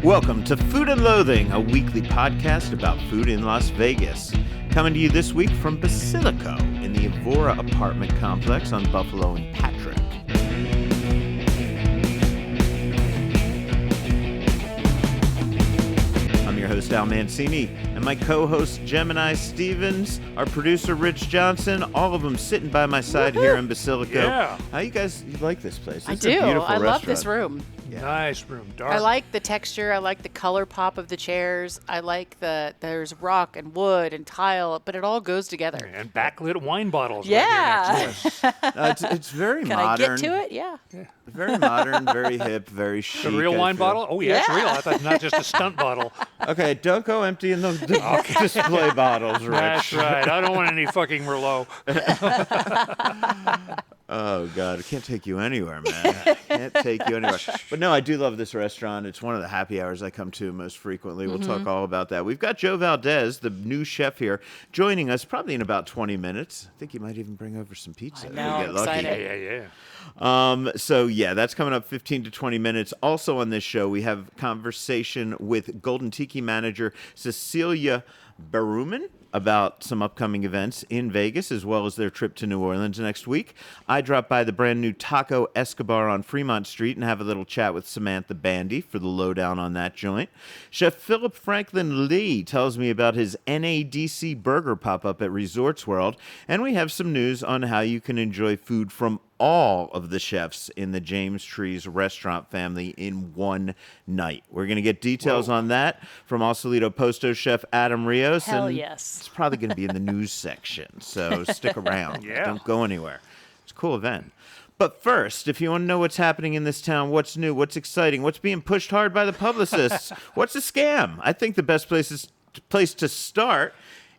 Welcome to Food and Loathing, a weekly podcast about food in Las Vegas. Coming to you this week from Basillico in the Evora Apartment complex on Buffalo and Patrick. I'm your host, Al Mancini, and my co-host, Gemini Stevens, our producer, Rich Johnson, all of them sitting by my side here in Basillico. Yeah. How you guys like this place? I It's do. a beautiful I love restaurant. this room. Yeah. Nice room, dark. I like the texture. I like the color pop of the chairs. I like there's rock and wood and tile, but it all goes together. And backlit wine bottles. Yeah. Right here next to us. It's very Can modern. I get to it? Yeah. Very modern, very hip, very chic. The real I wine feel. bottle? Oh, yeah, it's Yeah. real. I thought not just a stunt bottle. Okay, don't go emptying the display bottles, Rich. That's right. I don't want any fucking Merlot. Oh, God, I can't take you anywhere, man. Can't take you anywhere. But no, I do love this restaurant. It's one of the happy hours I come to most frequently. We'll talk all about that. We've got Joe Valdez, the new chef here, joining us probably in about 20 minutes. I think he might even bring over some pizza. I if know, we get I'm lucky. excited. Yeah. So yeah, that's coming up 15 to 20 minutes. Also on this show, we have conversation with Golden Tiki manager Cecilia Brewing about some upcoming events in Vegas, as well as their trip to New Orleans next week. I drop by the brand new Taco Escobar on Fremont Street and have a little chat with Samantha Bandy for the lowdown on that joint. Chef Philip Franklin Lee tells me about his NADC burger pop-up at Resorts World, and we have some news on how you can enjoy food from all of the chefs in the James Trees restaurant family in one night. We're going to get details on that from Sausalito Posto chef Adam Rios. Hell and yes. It's probably going to be in the news section, so stick around. Yeah. Don't go anywhere. It's a cool event. But first, if you want to know what's happening in this town, what's new, what's exciting, what's being pushed hard by the publicists, what's a scam, I think the best place to start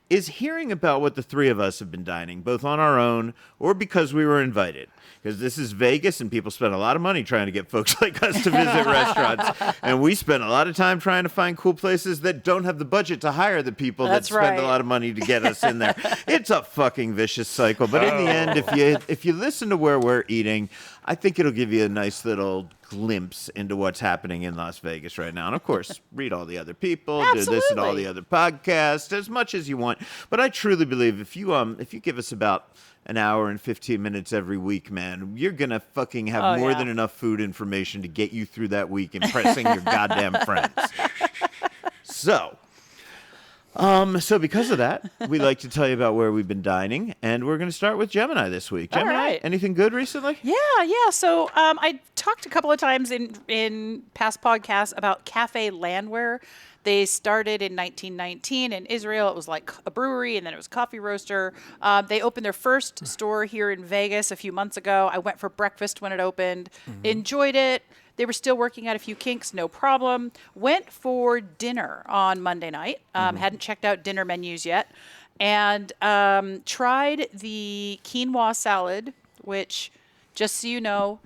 is hearing about what the three of us have been dining, both on our own or because we were invited. Because this is Vegas, and people spend a lot of money trying to get folks like us to visit restaurants. And we spend a lot of time trying to find cool places that don't have the budget to hire the people That's that spend a right. lot of money to get us in there. It's a fucking vicious cycle. But in the end, if you listen to where we're eating, I think it'll give you a nice little glimpse into what's happening in Las Vegas right now. And of course, read all the other people, listen to all the other podcasts, as much as you want. But I truly believe if you give us about an hour and 15 minutes every week, man, you're going to fucking have more than enough food information to get you through that week impressing your goddamn friends. So because of that, we like to tell you about where we've been dining, and we're going to start with Gemini this week. All Gemini, right. anything good recently? Yeah. So I talked a couple of times in past podcasts about Cafe Landwehr. They started in 1919 in Israel. It was like a brewery, and then it was a coffee roaster. They opened their first store here in Vegas a few months ago. I went for breakfast when it opened. Enjoyed it. They were still working out a few kinks, no problem. Went for dinner on Monday night. Hadn't checked out dinner menus yet. And tried the quinoa salad, which, just so you know...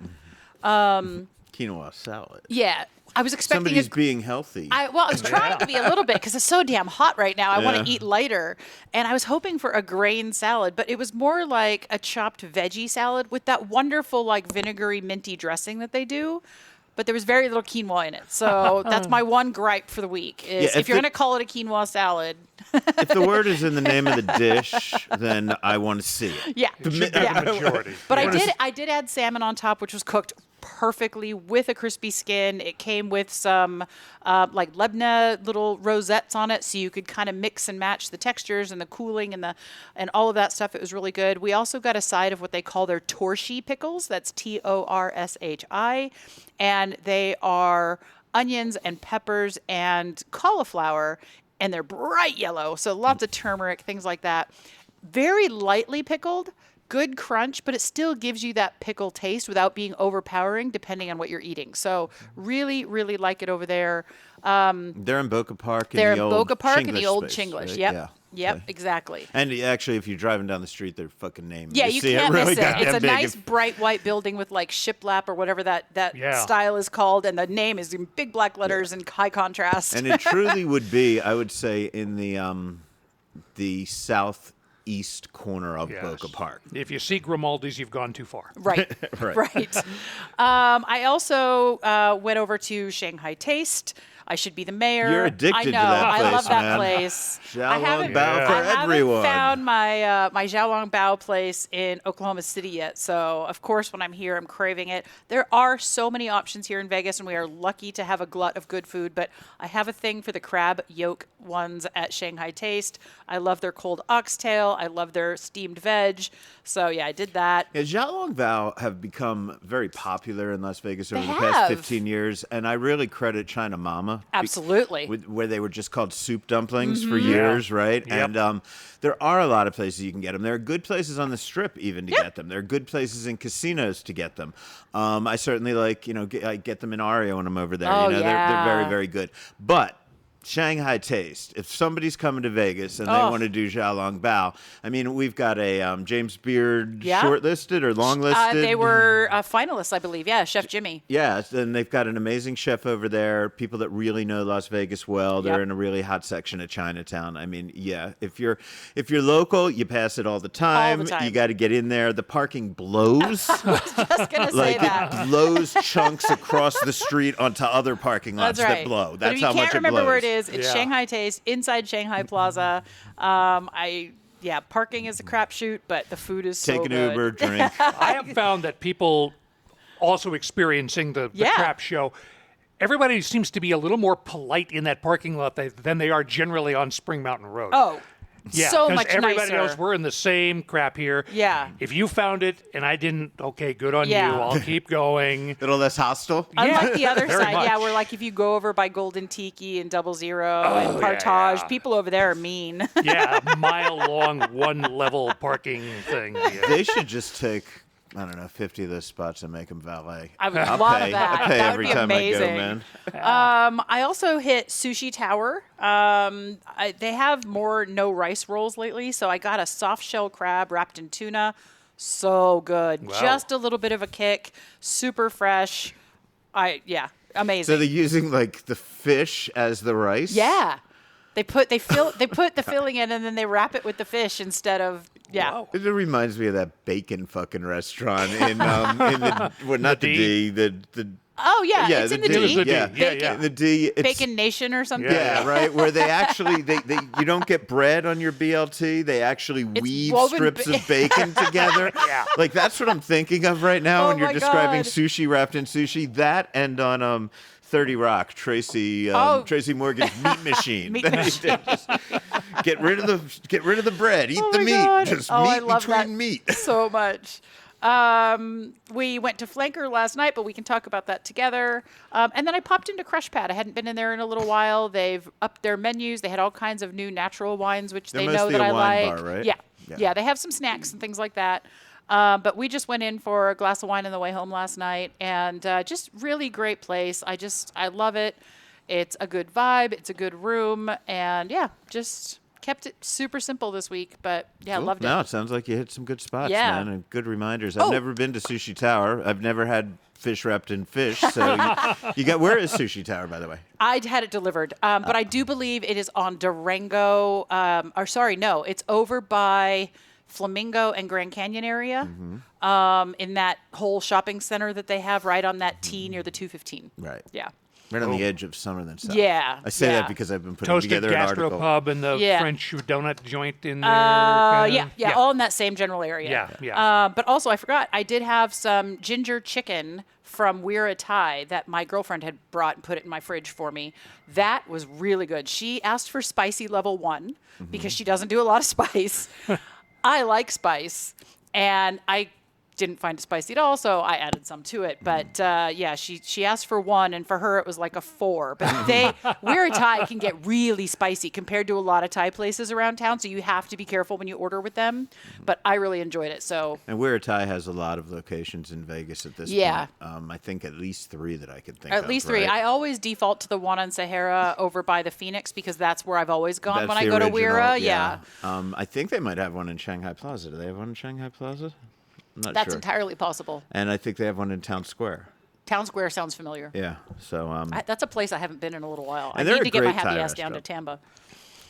Quinoa salad. Yeah. I was expecting Somebody's being healthy. I was trying to be a little bit because it's so damn hot right now. I want to eat lighter. And I was hoping for a grain salad, but it was more like a chopped veggie salad with that wonderful like vinegary minty dressing that they do. But there was very little quinoa in it. So that's my one gripe for the week is if you're going to call it a quinoa salad. If the word is in the name of the dish, then I want to see it. Yeah. It should be the majority. But I did add salmon on top, which was cooked perfectly with a crispy skin. It came with some like Lebna little rosettes on it, so you could kind of mix and match the textures and the cooling and all of that stuff. It was really good. We also got a side of what they call their torshi pickles. That's Torshi, and they are onions and peppers and cauliflower, and they're bright yellow, so lots of turmeric, things like that. Very lightly pickled. Good crunch, but it still gives you that pickle taste without being overpowering depending on what you're eating. So really, really like it over there. They're in Boca Park. They're in the old Boca Park in the Chinglish old space, Chinglish. right? Yep. Yeah. Yep, Okay. exactly. And actually, if you're driving down the street, their fucking name. Yeah, you see can't really miss it. It's a goddamn big. nice bright white building with like shiplap or whatever that Yeah. style is called, and the name is in big black letters and high contrast. And it truly would be, I would say, in the southeast northeast corner of Yes. Boca Park. If you see Grimaldi's, you've gone too far. Right. Right. I also went over to Shanghai Taste. I should be the mayor. You're addicted I to know. that I place, love that man. place. Xiaolong Bao Yeah. for I haven't everyone. found my my Xiaolong Bao place in Oklahoma City yet. So, of course, when I'm here, I'm craving it. There are so many options here in Vegas, and we are lucky to have a glut of good food. But I have a thing for the crab yolk ones at Shanghai Taste. I love their cold oxtail. I love their steamed veg. So, yeah, I did that. Yeah, Xiaolong Bao have become very popular in Las Vegas over They the past have. 15 years, and I really credit China Mama. Absolutely. Where they were just called soup dumplings for years, right? Yep. And there are a lot of places you can get them. There are good places on the Strip even to get them. There are good places in casinos to get them. I certainly like, I get them in Ario when I'm over there. Oh, they're yeah. very, very good. But Shanghai Taste. If somebody's coming to Vegas and they want to do Xiaolong Bao, I mean, we've got a James Beard Yeah. shortlisted or longlisted. They were finalists, I believe. Yeah, Chef Jimmy. Yeah, and they've got an amazing chef over there, people that really know Las Vegas well. They're Yep. in a really hot section of Chinatown. I mean, yeah, if you're local, you pass it all the time. time. You got to get in there. The parking blows. Just gonna say Like that. it blows chunks across the street onto other parking lots That's right. that blow. But That's if you how can't much remember it blows. where it is, it's Yeah. Shanghai Taste inside Shanghai Plaza. Parking is a crapshoot, but the food is so Take an good. Uber, drink. I have found that people also experiencing the Yeah. crap show, everybody seems to be a little more polite in that parking lot than they are generally on Spring Mountain Road. Oh, yeah, so 'cause much everybody nicer. knows we're in the same crap here. Yeah. If you found it and I didn't, okay, good on Yeah. you. I'll keep going. Little less hostile. Unlike the other very side, yeah, much. where like if you go over by Golden Tiki and 00 Oh, and yeah, Partage, yeah. people over there are mean. Yeah, a mile-long, one-level parking thing. Yeah. They should just take, I don't know, 50 of those spots and make them valet. I would I'll love pay. that. I pay That would every be time amazing. I go, man. I also hit Sushi Tower. They have more no rice rolls lately, so I got a soft shell crab wrapped in tuna. So good. Wow. Just a little bit of a kick. Super fresh. Amazing. So they're using like the fish as the rice? yeah. They put the filling in and then they wrap it with the fish instead of Wow. It reminds me of that bacon fucking restaurant in the well, not the D, the Oh yeah, yeah, it's the in the D, It was D. the D. yeah. Yeah, yeah. the D. It's, Bacon Nation or something. Yeah, right. Where they actually they you don't get bread on your BLT. They actually weave woven strips of bacon together. Yeah. Like that's what I'm thinking of right now Oh when you're my describing God. sushi wrapped in sushi. That and on 30 Rock, Tracy Morgan's meat machine. Meat machine. Just get rid of the bread. Eat Oh the my meat. God. Just Oh, meat I love between that meat. so much. We went to Flanker last night, but we can talk about that together. And then I popped into Crush Pad. I hadn't been in there in a little while. They've upped their menus. They had all kinds of new natural wines, which They're they know mostly that a I wine like. bar, right? Yeah. Yeah. Yeah, they have some snacks and things like that. But we just went in for a glass of wine on the way home last night, and just really great place. I love it. It's a good vibe. It's a good room, and yeah, just kept it super simple this week. But yeah, Cool. loved No, it. it sounds like you hit some good spots, Yeah. man, and good reminders. I've Oh. never been to Sushi Tower. I've never had fish wrapped in fish. So you got, where is Sushi Tower, by the way? I had it delivered, but I do believe it is on Durango. No, it's over by Flamingo and Grand Canyon area, in that whole shopping center that they have right on that T near the 215. Right. Yeah. Right on the edge of Summerlin South. Yeah, I say yeah. that because I've been putting Toasted together an article. gastropub and the Yeah. French donut joint in there. Yeah, all in that same general area. Yeah, yeah. But also, I forgot, I did have some ginger chicken from Weira Thai that my girlfriend had brought and put it in my fridge for me. That was really good. She asked for spicy level 1 because she doesn't do a lot of spice. I like spice, and I didn't find it spicy at all, so I added some to it. But yeah, she asked for 1, and for her it was like a 4. But Weira Thai can get really spicy compared to a lot of Thai places around town, so you have to be careful when you order with them. But I really enjoyed it. So And Weira Thai has a lot of locations in Vegas at this Yeah. point. I think at least 3 that I could think of. at least 3. right? I always default to the one on Sahara over by the Phoenix because that's where I've always gone That's when I the go to original, Weira. Yeah. I think they might have one in Shanghai Plaza. Do they have one in Shanghai Plaza? I'm not That's sure. entirely possible. And I think they have one in Town Square. Town Square sounds familiar. Yeah. So That's a place I haven't been in a little while. I And they're need a to get my great happy Thai ass down to restaurant. Tamba.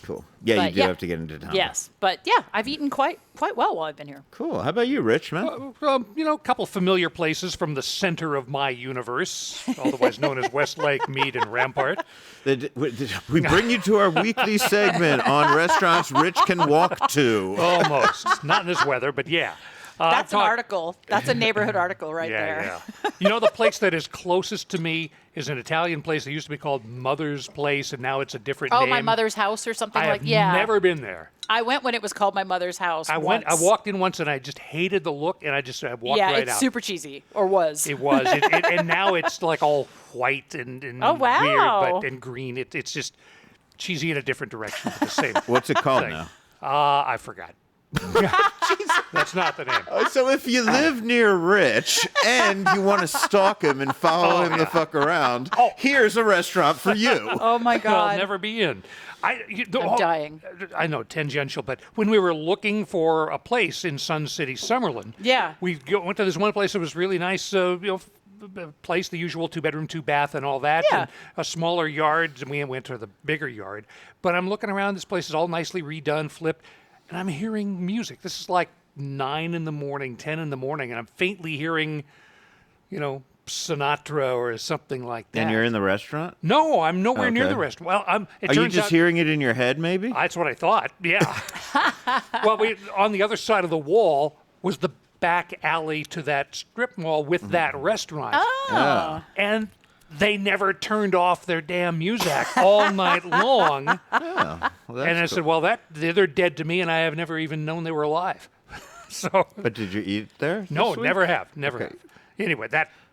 Cool. Yeah, But you do yeah. have to get into town. Yes, but yeah, I've eaten quite well while I've been here. Cool. How about you, Rich, man? A couple familiar places from the center of my universe, otherwise known as Westlake, Mead, and Rampart. We bring you to our weekly segment on restaurants Rich can walk to. Almost. Not in this weather, but yeah. That's an article. That's a neighborhood article right Yeah, there. yeah. You know, the place that is closest to me is an Italian place that used to be called Mother's Place, and now it's a different Oh, name. My Mother's House or something I like have yeah. never been there. I went when it was called My Mother's House. I walked in once, and I just hated the look, and I walked yeah, right it's out. super cheesy, or was. It was, and now it's like all white and Oh, wow. weird, and green. It's just cheesy in a different direction, but the same. What's it called thing. now? I forgot. That's not the name. So if you live near Rich and you want to stalk him and follow him the fuck around, here's a restaurant for you. Oh my God. I'll never be in. I'm dying. I know, tangential, but when we were looking for a place in Sun City, Summerlin, Yeah. we went to this one place that was really nice, place, the usual 2-bedroom, 2-bath, and all that, Yeah. and a smaller yard, and we went to the bigger yard. But I'm looking around, this place is all nicely redone, flipped, and I'm hearing music. This is like 9 in the morning, 10 in the morning, and I'm faintly hearing, Sinatra or something like that. And you're in the restaurant? No, I'm nowhere near Okay. the restaurant. Well, it Are you turns just out, hearing it in your head, maybe? That's what I thought. Yeah. Well, on the other side of the wall was the back alley to that strip mall with that restaurant. Yeah. And they never turned off their damn music all night long. Yeah. Well, And I that's said, well, they're dead to me, and I have never even known they were alive. So, But did you eat there? no, this week? never have. Okay. Anyway,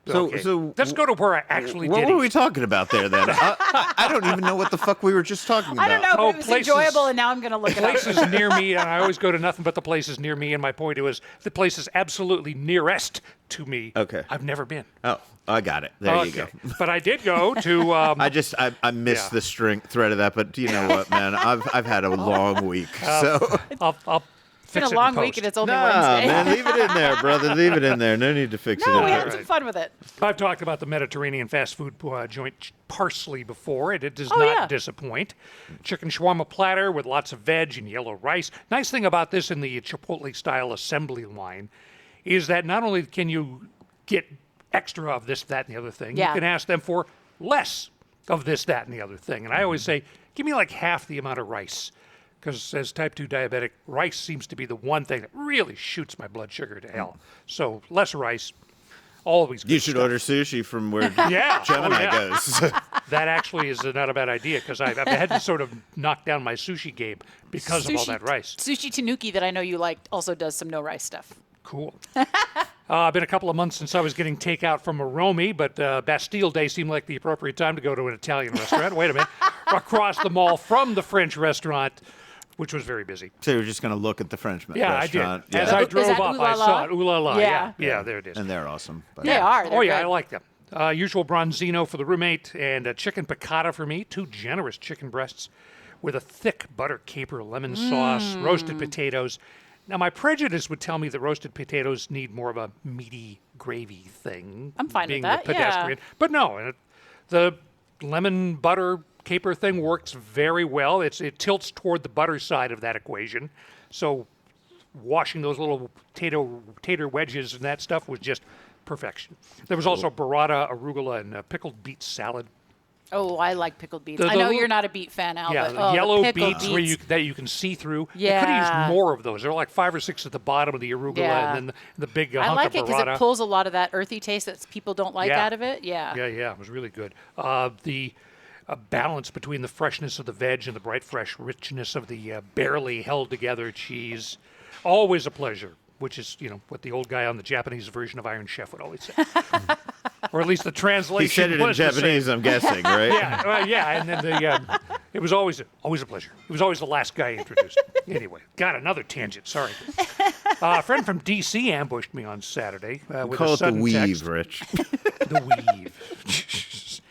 So- okay. so let's go to where I actually What did were eat. we talking about there then? I don't even know what the fuck we were just talking about. I don't know, but Oh, it was places- enjoyable, and now I'm going to look it up. Places near me, and I always go to nothing but the places near me. And my point was the places absolutely nearest to me. Okay. I've never been. Oh, I got it. There you go. But I did go to. I missed Yeah. the thread of that, but you know what, man? I've had a long week, so I'll It's been fix a it long in week, post. and it's only nah, Wednesday. man, leave it in there, brother. Leave it in there. No need to fix No, it we up. had some fun with it. I've talked about the Mediterranean fast food joint Parsley before, and it does Oh, not yeah. disappoint. Chicken shawarma platter with lots of veg and yellow rice. Nice thing about this in the Chipotle-style assembly line is that not only can you get extra of this, that, and the other thing, Yeah. you can ask them for less of this, that, and the other thing. And I always say, give me like half the amount of rice. Because as type 2 diabetic, rice seems to be the one thing that really shoots my blood sugar to hell. So less rice, always good You should stuff. order sushi from where Yeah. Gemini Oh, yeah. goes. That actually is not a bad idea because I've had to sort of knock down my sushi game because of all that rice. Sushi Tanuki that I know you like also does some no rice stuff. Cool. Been a couple of months since I was getting takeout from Aromi, but Bastille Day seemed like the appropriate time to go to an Italian restaurant. Wait a minute. Across the mall from the French restaurant, which was very busy. So you're just going to look at the French Yeah, restaurant. I did. As Yeah. I Is drove that up, Ooh I La La? saw it. Ooh la la. Yeah. Yeah, there it is. And they're awesome. But They are. Oh, They're yeah, I good. like them. Usual bronzino for the roommate and a chicken piccata for me. 2 generous chicken breasts with a thick butter caper lemon sauce, roasted potatoes. Now, my prejudice would tell me that roasted potatoes need more of a meaty gravy thing. I'm fine with being that, the yeah. pedestrian. But no, the lemon butter caper thing works very well. It tilts toward the butter side of that equation. So washing those little tater wedges and that stuff was just perfection. There was also burrata, arugula, and pickled beet salad. Oh, I like pickled beets. The I know little- you're not a beet fan, Al, Yeah, but the the yellow pickled beets that you can see through. They could Yeah. use more of those. There are like 5 or 6 at the bottom of the arugula, Yeah. and then the big I hunk like of it because burrata. it pulls a lot of that earthy taste that people don't like Yeah. out of it. Yeah. Yeah, it was really good. The balance between the freshness of the veg and the bright, fresh richness of the barely held together cheese, always a pleasure. Which is, what the old guy on the Japanese version of Iron Chef would always say, or at least the translation. He said it in was the same. Japanese, I'm guessing, right? Yeah, and then it was always a pleasure. It was always the last guy introduced. Anyway, got another tangent. Sorry. A friend from D.C. ambushed me on Saturday with Call a it the sudden weave, text. Rich. The weave.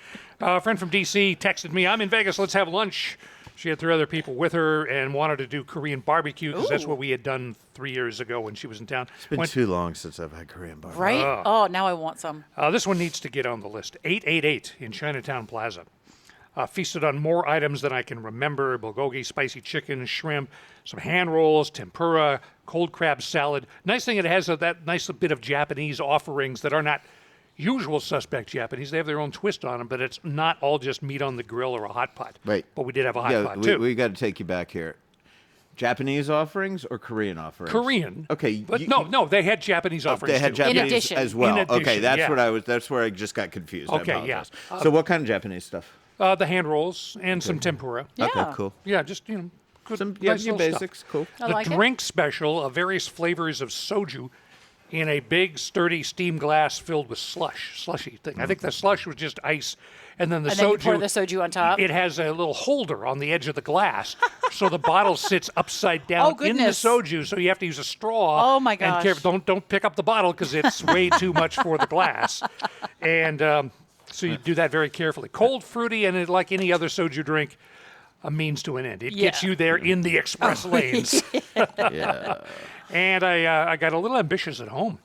A friend from D.C. texted me, "I'm in Vegas. Let's have lunch." She had 3 other people with her and wanted to do Korean barbecue because that's Ooh. what we had done 3 years ago when she was in town. It's been too long since I've had Korean barbecue. Right? Oh, now I want some. This one needs to get on the list. 888 in Chinatown Plaza. Feasted on more items than I can remember: bulgogi, spicy chicken, shrimp, some hand rolls, tempura, cold crab salad. Nice thing, it has that nice bit of Japanese offerings that are not usual suspect Japanese. They have their own twist on them, but it's not all just meat on the grill or a hot pot. Right. But we did have a hot pot, too. We got to take you back here. Japanese offerings or Korean offerings? Korean. Okay. But no, they had Japanese offerings, They had too. Japanese addition. as well. In addition, okay, that's yeah. That's where I just got confused. I Okay, yeah. apologize. So what kind of Japanese stuff? The hand rolls and some tempura. Yeah. Okay, cool. Yeah, just, good, Some nice your little basics, stuff. cool. I The like it. drink special of various flavors of soju in a big, sturdy steam glass filled with slushy thing. I think the slush was just ice, and then the And then you soju. pour the soju on top. It has a little holder on the edge of the glass, so the bottle sits upside down Oh, in the goodness. soju. So you have to use a straw. Oh, my gosh. And don't pick up the bottle because it's way too much for the glass, and so you do that very carefully. Cold, fruity, and like any other soju drink, a means to an end. It gets Yeah. you there in the express lanes. Yeah. And I got a little ambitious at home.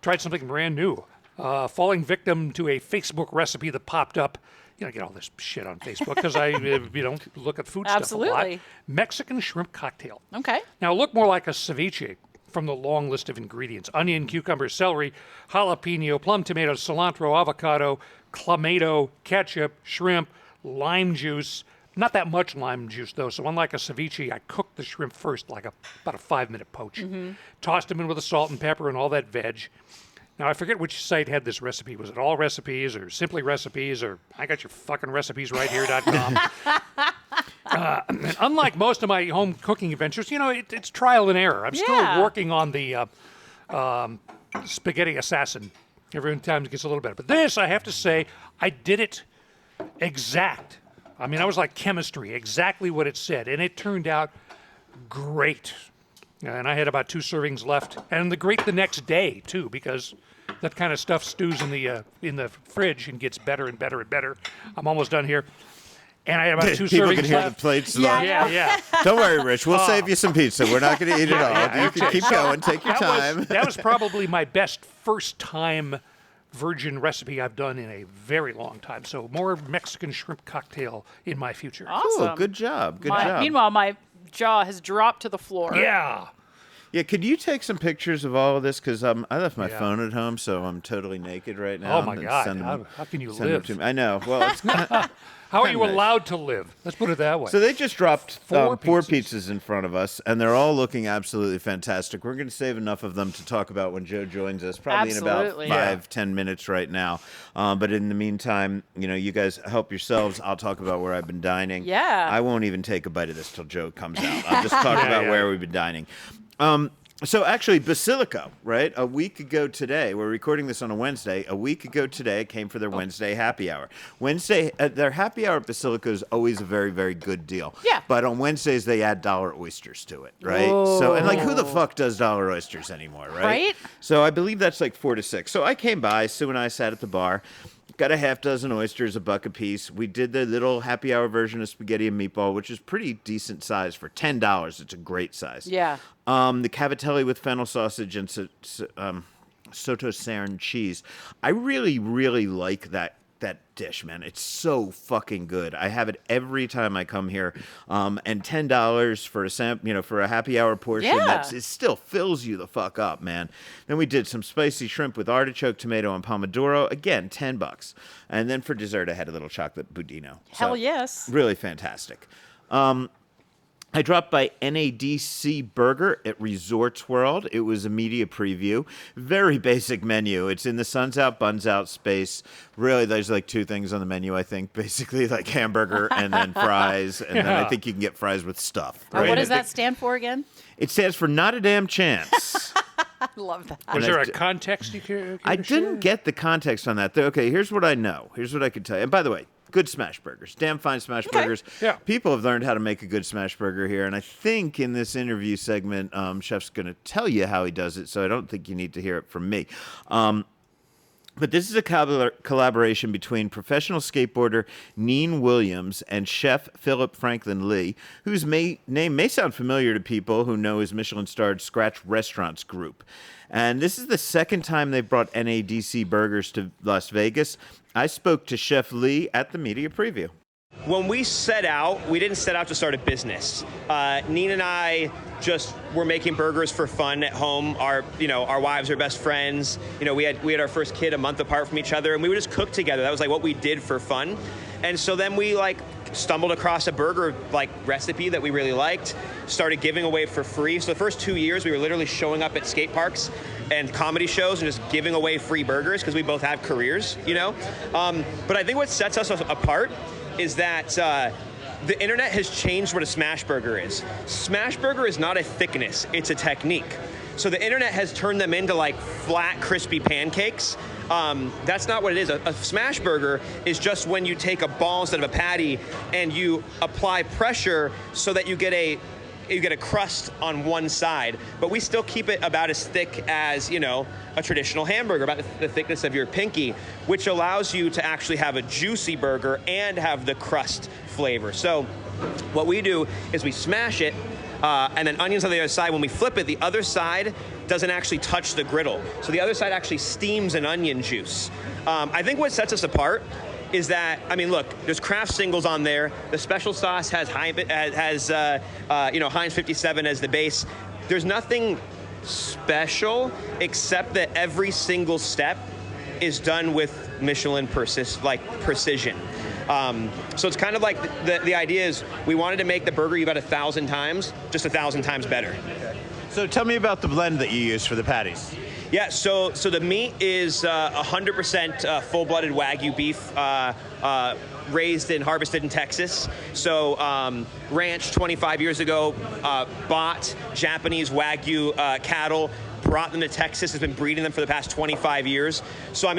Tried something brand new. Falling victim to a Facebook recipe that popped up. I get all this shit on Facebook because I look at food stuff a lot. Absolutely. Mexican shrimp cocktail. Okay. Now, it looked more like a ceviche from the long list of ingredients: onion, cucumber, celery, jalapeno, plum tomato, cilantro, avocado, clamato, ketchup, shrimp, lime juice. Not that much lime juice, though. So unlike a ceviche, I cooked the shrimp first, like about a 5-minute poach. Tossed them in with the salt and pepper and all that veg. Now, I forget which site had this recipe. Was it All Recipes or Simply Recipes or I got your fucking recipes right here.com? And unlike most of my home cooking adventures, it's trial and error. I'm still Yeah. working on the spaghetti assassin. Every time it gets a little better. But this, I have to say, I did it exact. I mean, I was like chemistry, exactly what it said. And it turned out great. And I had about 2 servings left. And the next day, too, because that kind of stuff stews in the fridge and gets better and better and better. I'm almost done here. And I had about 2 People servings can hear left. the plates. Yeah, Yeah, yeah. Don't worry, Rich. We'll save you some pizza. We're not going to eat it all. yeah, You can okay. keep going. Take your time. That was probably my best first-time virgin recipe I've done in a very long time. So more Mexican shrimp cocktail in my future. Awesome. Cool. Good job. Good My- job. Meanwhile, my jaw has dropped to the floor. Yeah. Yeah, could you take some pictures of all of this? Because I left my Yeah. phone at home, so I'm totally naked right now. Oh, my and God. send them- How can you send them live? to me. I know. Well, it's How are you nice. allowed to live? Let's put it that way. So they just dropped 4 4 pizzas. pizzas in front of us, and they're all looking absolutely fantastic. We're going to save enough of them to talk about when Joe joins us, probably Absolutely. in about 5-10 Yeah. minutes right now. But in the meantime, you guys help yourselves. I'll talk about where I've been dining. Yeah. I won't even take a bite of this till Joe comes out. I'll just talk about yeah. where we've been dining. So actually, Basillico, right? A week ago today, we're recording this on a Wednesday. A week ago today, came for their Wednesday happy hour. Their happy hour at Basillico is always a very, very good deal. Yeah. But on Wednesdays, they add dollar oysters to it, right? So, and like, who the fuck does dollar oysters anymore, right? Right? So I believe that's like 4 to 6. So I came by, Sue and I sat at the bar. Got a half dozen oysters, $1 a piece. We did the little happy hour version of spaghetti and meatball, which is pretty decent size for $10. It's a great size. Yeah. The cavatelli with fennel sausage and soto saran cheese. I really, really like that dish, man. It's so fucking good. I have it every time I come here. And $10 for for a happy hour portion. Yeah. It still fills you the fuck up, man. Then we did some spicy shrimp with artichoke, tomato, and pomodoro. Again, $10. And then for dessert, I had a little chocolate budino. Hell yes. Really fantastic. I dropped by NADC Burger at Resorts World. It was a media preview. Very basic menu. It's in the Suns Out, Buns Out space. Really, there's like 2 things on the menu, I think. Basically, like hamburger and then fries. And then I think you can get fries with stuff. Right? What does that stand for again? It stands for Not a Damn Chance. I love that. Was And there I a d- context you care I to share? didn't get the context on that. Okay, here's what I know. Here's what I could tell you. And by the way, good smash burgers. Damn fine smash burgers. Yeah. People have learned how to make a good smash burger here. And I think in this interview segment, Chef's going to tell you how he does it. So I don't think you need to hear it from me. But this is a collaboration between professional skateboarder Neen Williams and chef Philip Franklin Lee, whose name may sound familiar to people who know his Michelin-starred Scratch Restaurants group. And this is the second time they've brought NADC burgers to Las Vegas. I spoke to Chef Lee at the media preview. When we set out, we didn't set out to start a business. Nina and I just were making burgers for fun at home. Our wives are best friends. We had our first kid a month apart from each other, and we would just cook together. That was like what we did for fun. And so then we stumbled across a burger recipe that we really liked, started giving away for free. So the first 2 years, we were literally showing up at skate parks and comedy shows and just giving away free burgers because we both have careers, But I think what sets us apart is that the internet has changed what a smashburger is. Smashburger is not a thickness, it's a technique. So the internet has turned them into flat, crispy pancakes. That's not what it is. A smash burger is just when you take a ball instead of a patty and you apply pressure so that you get a crust on one side, but we still keep it about as thick as, a traditional hamburger, about the thickness of your pinky, which allows you to actually have a juicy burger and have the crust flavor. So what we do is we smash it, and then onions on the other side. When we flip it, the other side doesn't actually touch the griddle. So the other side actually steams an onion juice. I think what sets us apart is that, look, there's Kraft singles on there. The special sauce has Heinz 57 as the base. There's nothing special except that every single step is done with Michelin precision. So it's kind of like the idea is we wanted to make the burger about 1,000 times, just 1,000 times better. Okay. So tell me about the blend that you use for the patties. Yeah, so the meat is 100% full-blooded Wagyu beef, raised and harvested in Texas. So ranch 25 years ago, bought Japanese Wagyu cattle, brought them to Texas, has been breeding them for the past 25 years. So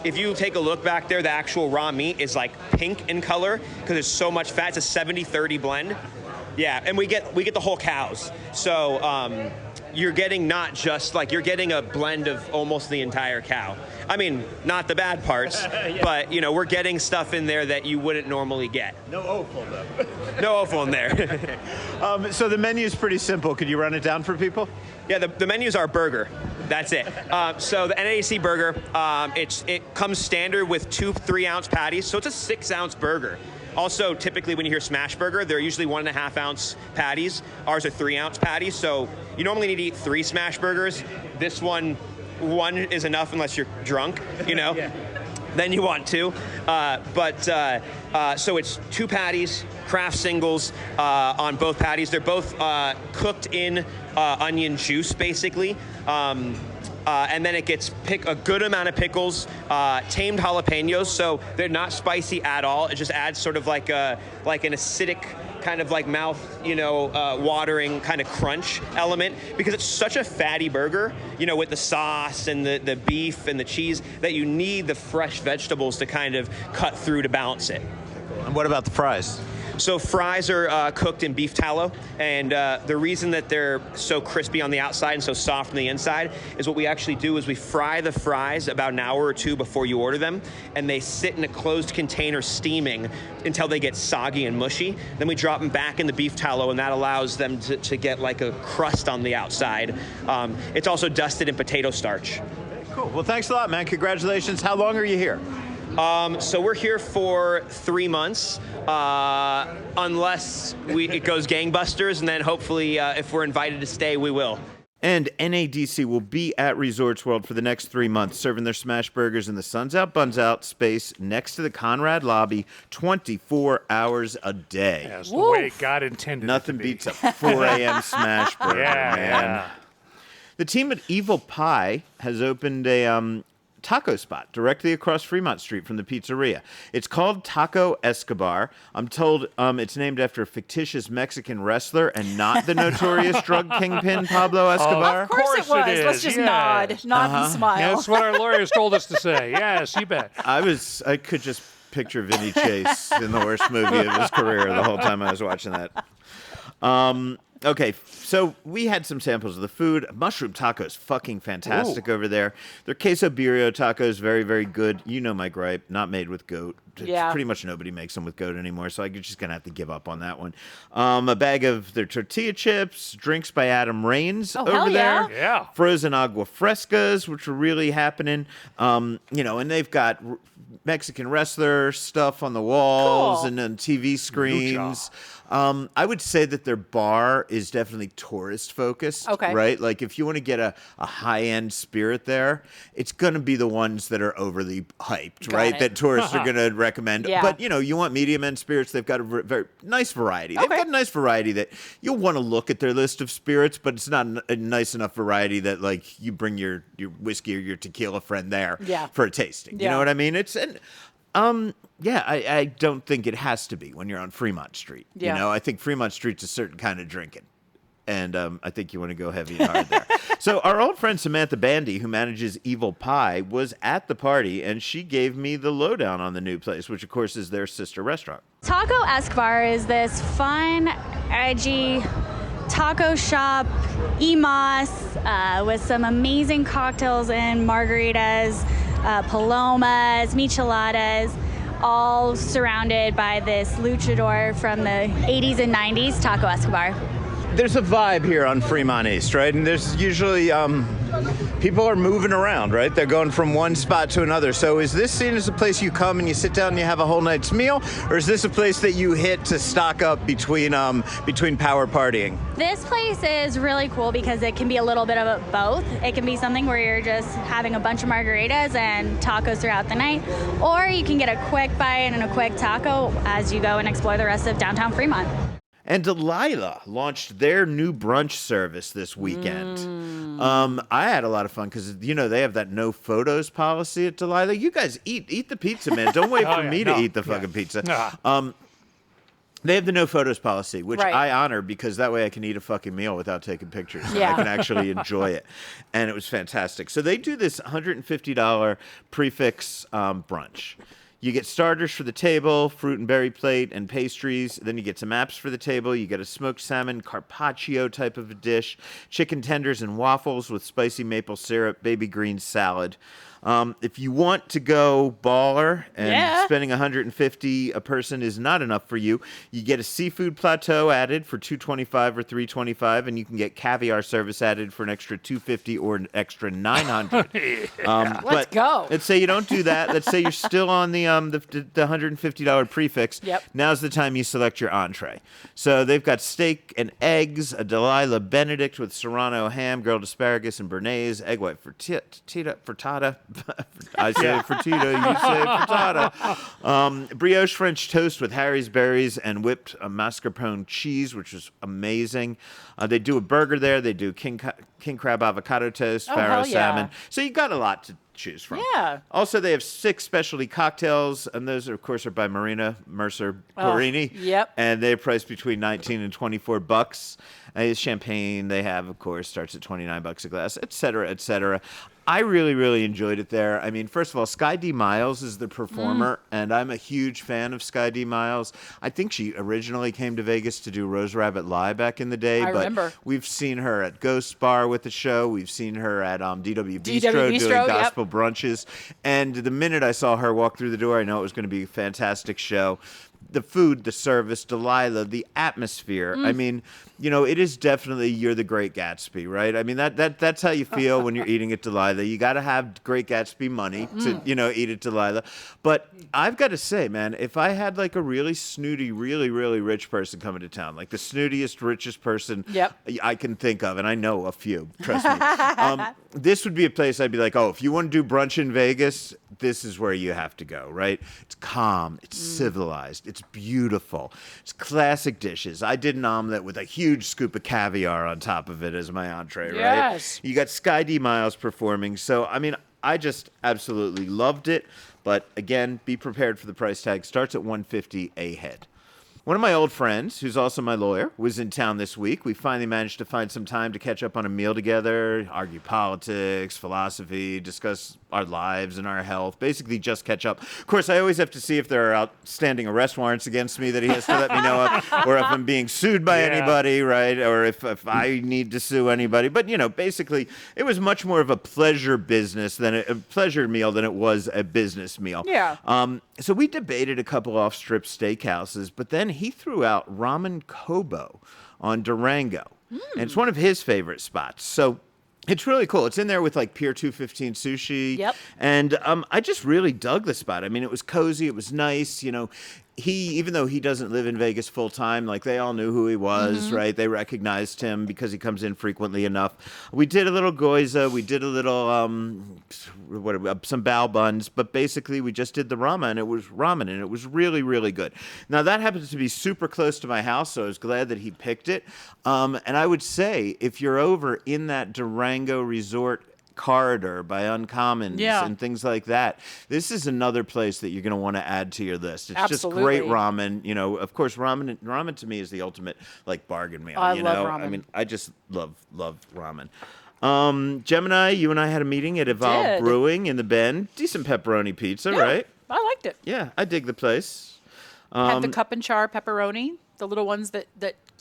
if you take a look back there, the actual raw meat is pink in color because there's so much fat. It's a 70-30 blend. Yeah, and we get the whole cows. So you're getting not just you're getting a blend of almost the entire cow. Not the bad parts, yeah. But we're getting stuff in there that you wouldn't normally get. No offal though. No offal in there. Okay. So the menu is pretty simple. Could you run it down for people? Yeah, the menu's our burger. That's it. So the NAC burger, it comes standard with 2 3-ounce patties, so it's a 6-ounce burger. Also, typically when you hear smash burger, they're usually 1.5-ounce patties. Ours are 3-ounce patties, so you normally need to eat 3 smash burgers. This one is enough unless you're drunk, Yeah. Then you want 2. So it's 2 patties, Kraft singles on both patties. They're both cooked in onion juice, basically. And then it gets a good amount of pickles, tamed jalapenos, so they're not spicy at all. It just adds sort of like an acidic kind of mouth, watering kind of crunch element because it's such a fatty burger, with the sauce and the beef and the cheese that you need the fresh vegetables to kind of cut through to balance it. And what about the fries? So fries are cooked in beef tallow, and the reason that they're so crispy on the outside and so soft on the inside is what we actually do is we fry the fries about an hour or 2 before you order them, and they sit in a closed container steaming until they get soggy and mushy. Then we drop them back in the beef tallow, and that allows them to get a crust on the outside. It's also dusted in potato starch. Cool. Well, thanks a lot, man. Congratulations. How long are you here? So we're here for 3 months, unless it goes gangbusters, and then hopefully if we're invited to stay, we will. And NADC will be at Resorts World for the next 3 months, serving their smash burgers in the Suns Out, Buns Out space next to the Conrad lobby 24 hours a day. That's the way God intended Nothing it to be. beats a 4 a.m. smash burger, man. Yeah. The team at Evil Pie has opened a taco spot directly across Fremont Street from the pizzeria. It's called Taco Escobar. I'm told it's named after a fictitious Mexican wrestler and not the notorious drug kingpin Pablo Escobar. Of course it was. it is. Let's just Yes. nod and smile. Yeah, that's what our lawyers told us to say. Yes, you bet. I could just picture Vinny Chase in the worst movie of his career the whole time I was watching that. Okay, so we had some samples of the food. Mushroom tacos, fucking fantastic over there. Their queso birria tacos, very, very good. You know my gripe, not made with goat. Yeah. Pretty much nobody makes them with goat anymore, so I'm just going to have to give up on that one. A bag of their tortilla chips, drinks by Adam Raines over hell there. yeah. Yeah. Frozen agua frescas, which are really happening. And they've got Mexican wrestler stuff on the walls Cool. and then TV screens. I would say that their bar is definitely tourist focused. Okay. Right? Like if you want to get a high end spirit there, it's going to be the ones that are overly hyped, Got right? it. That tourists are going to recommend. Yeah. But, you want medium end spirits. They've got a very nice variety. They've Okay. got a nice variety that you'll want to look at their list of spirits, but it's not a nice enough variety that like you bring your whiskey or your tequila friend there Yeah. for a tasting. You Yeah. know what I mean? I don't think it has to be when you're on Fremont Street. Yeah. I think Fremont Street's a certain kind of drinking. And I think you want to go heavy and hard there. So our old friend Samantha Bandy, who manages Evil Pie, was at the party, and she gave me the lowdown on the new place, which, of course, is their sister restaurant. Taco Escobar is this fun, edgy taco shop, with some amazing cocktails and margaritas, palomas, micheladas, all surrounded by this luchador from the 80s and 90s, Taco Escobar. There's a vibe here on Fremont East, right? And there's usually people are moving around, right? They're going from one spot to another. So is this seen as a place you come and you sit down and you have a whole night's meal, or is this a place that you hit to stock up between power partying? This place is really cool because it can be a little bit of both. It can be something where you're just having a bunch of margaritas and tacos throughout the night, or you can get a quick bite and a quick taco as you go and explore the rest of downtown Fremont. And Delilah launched their new brunch service this weekend. I had a lot of fun because, they have that no photos policy at Delilah. You guys eat the pizza, man. Don't wait for me to eat the fucking pizza. They have the no photos policy, which Right. I honor because that way I can eat a fucking meal without taking pictures. And Yeah. I can actually enjoy it. And it was fantastic. So they do this $150 prefix brunch. You get starters for the table, fruit and berry plate, and pastries. Then you get some apps for the table. You get a smoked salmon carpaccio type of a dish, chicken tenders and waffles with spicy maple syrup, baby green salad. If you want to go baller and spending $150 a person is not enough for you, you get a seafood plateau added for $225 or $325, and you can get caviar service added for an extra $250 or an extra $900. Let's go. Let's say you don't do that. Let's say you're still on the $150 prefix. Yep. Now's the time you select your entree. So they've got steak and eggs, a Delilah Benedict with serrano ham, grilled asparagus and béarnaise, egg white frittata. I say frittata, you say frittata. Brioche French toast with Harry's berries and whipped mascarpone cheese, which was amazing. They do a burger there. They do king crab avocado toast, Oh, farro hell yeah. salmon. So you got a lot to choose from. Yeah. Also, they have 6 specialty cocktails, and those, of course, are by Marina Mercer Guarini. Yep. And they're priced between $19 and $24. Champagne they have, of course, starts at $29 a glass, et cetera, et cetera. I really, really enjoyed it there. I mean, first of all, Sky D. Miles is the performer, and I'm a huge fan of Sky D. Miles. I think she originally came to Vegas to do Rose Rabbit Live back in the day. I but remember. We've seen her at Ghost Bar with the show. We've seen her at DW Bistro Bistro, doing yep. gospel brunches. And the minute I saw her walk through the door, I know it was going to be a fantastic show. The food, the service, Delilah, the atmosphere. I mean, it is definitely you're the Great Gatsby, right? I mean, that's how you feel when you're eating at Delilah. You got to have Great Gatsby money to, eat at Delilah. But I've got to say, man, if I had like a really snooty, really, really rich person coming to town, like the snootiest, richest person I can think of, and I know a few, trust me, this would be a place I'd be like, oh, if you want to do brunch in Vegas, this is where you have to go, right? It's calm, it's civilized, it's beautiful, it's classic dishes. I did an omelet with a huge scoop of caviar on top of it as my entree, right? Yes. You got Sky D. Miles performing. So, I mean, I just absolutely loved it. But again, be prepared for the price tag. Starts at $150 a head. One of my old friends, who's also my lawyer, was in town this week. We finally managed to find some time to catch up on a meal together, argue politics, philosophy, discuss our lives and our health, basically just catch up. Of course, I always have to see if there are outstanding arrest warrants against me that he has to let me know of, or if I'm being sued by anybody, right, or if I need to sue anybody. But, basically, it was much more of a pleasure business than a pleasure meal than it was a business meal. Yeah. So we debated a couple off-strip steakhouses, but then he threw out Ramen Kobo on Durango. And it's one of his favorite spots. So It's really cool. It's in there with like Pier 215 sushi. Yep. And I just really dug the spot. I mean, it was cozy. It was nice. You know, even though he doesn't live in Vegas full time, like they all knew who he was, right? They recognized him because he comes in frequently enough. We did a little goiza. We did a little, some bao buns. But basically, we just did the ramen, and it was really, really good. Now, that happens to be super close to my house, so I was glad that he picked it. And I would say, if you're over in that Durango Resort corridor by Uncommons and things like that, this is another place that you're going to want to add to your list. It's Absolutely. just great ramen. You know, of course, ramen to me is the ultimate like bargain meal. I you love know? ramen. I mean, I just love ramen. Gemini, you and I had a meeting at Evolve Brewing in the Bend. Decent pepperoni pizza, right? I liked it. Yeah, I dig the place. Had the cup and char pepperoni, the little ones that